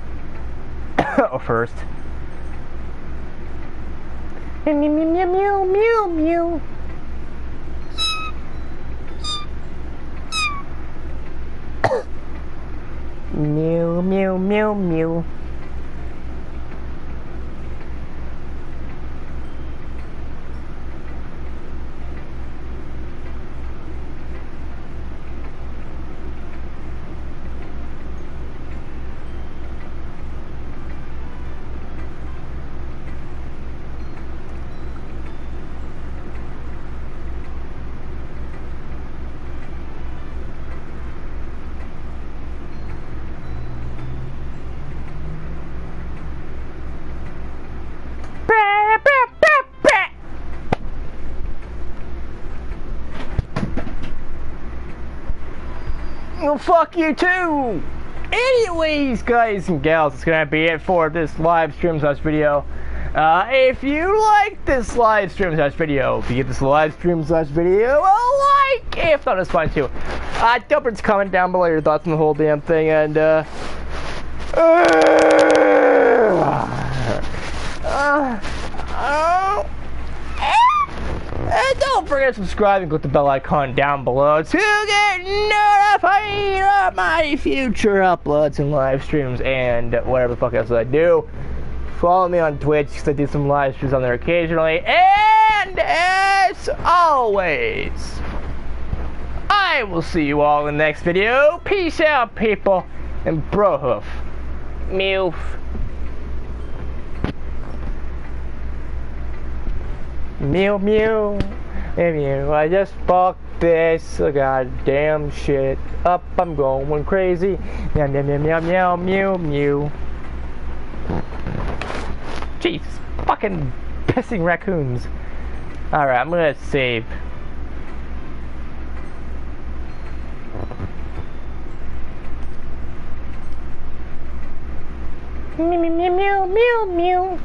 Or first? Mew mew mew mew mew mew. Mew mew mew mew. Well, fuck you too! Anyways, guys and gals, it's gonna be it for this live stream / video. If you like this live stream / video, if you get this live stream / video a like! If not, it's fine too. Don't forget to comment down below your thoughts on the whole damn thing, and and don't forget to subscribe and click the bell icon down below to get notified of my future uploads and live streams and whatever the fuck else I do. Follow me on Twitch because I do some live streams on there occasionally. And as always, I will see you all in the next video. Peace out, people, and brohoof. Milf. Mew mew, mew. I just fucked this goddamn shit up. I'm going crazy. Meow meow meow meow meow mew mew. Jeez, fucking pissing raccoons. All right, I'm gonna save. Mew mew mew mew mew mew.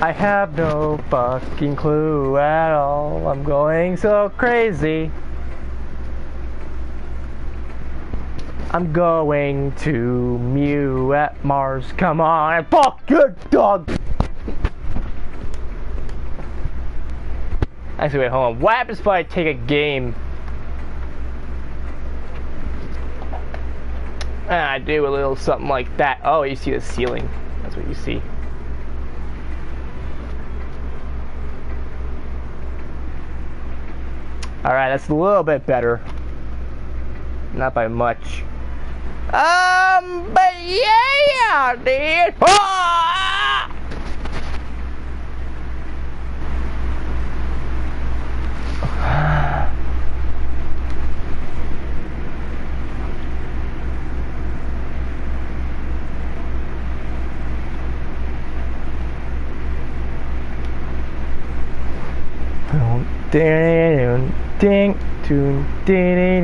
I have no fucking clue at all. I'm going so crazy. I'm going to mew at Mars. Come on, fuck your dog. Actually, wait, hold on. What happens if I take a game? I do a little something like that. Oh, you see the ceiling. That's what you see. Alright, that's a little bit better. Not by much. But yeah, dude. Ah! Ding, ding, ding, ding.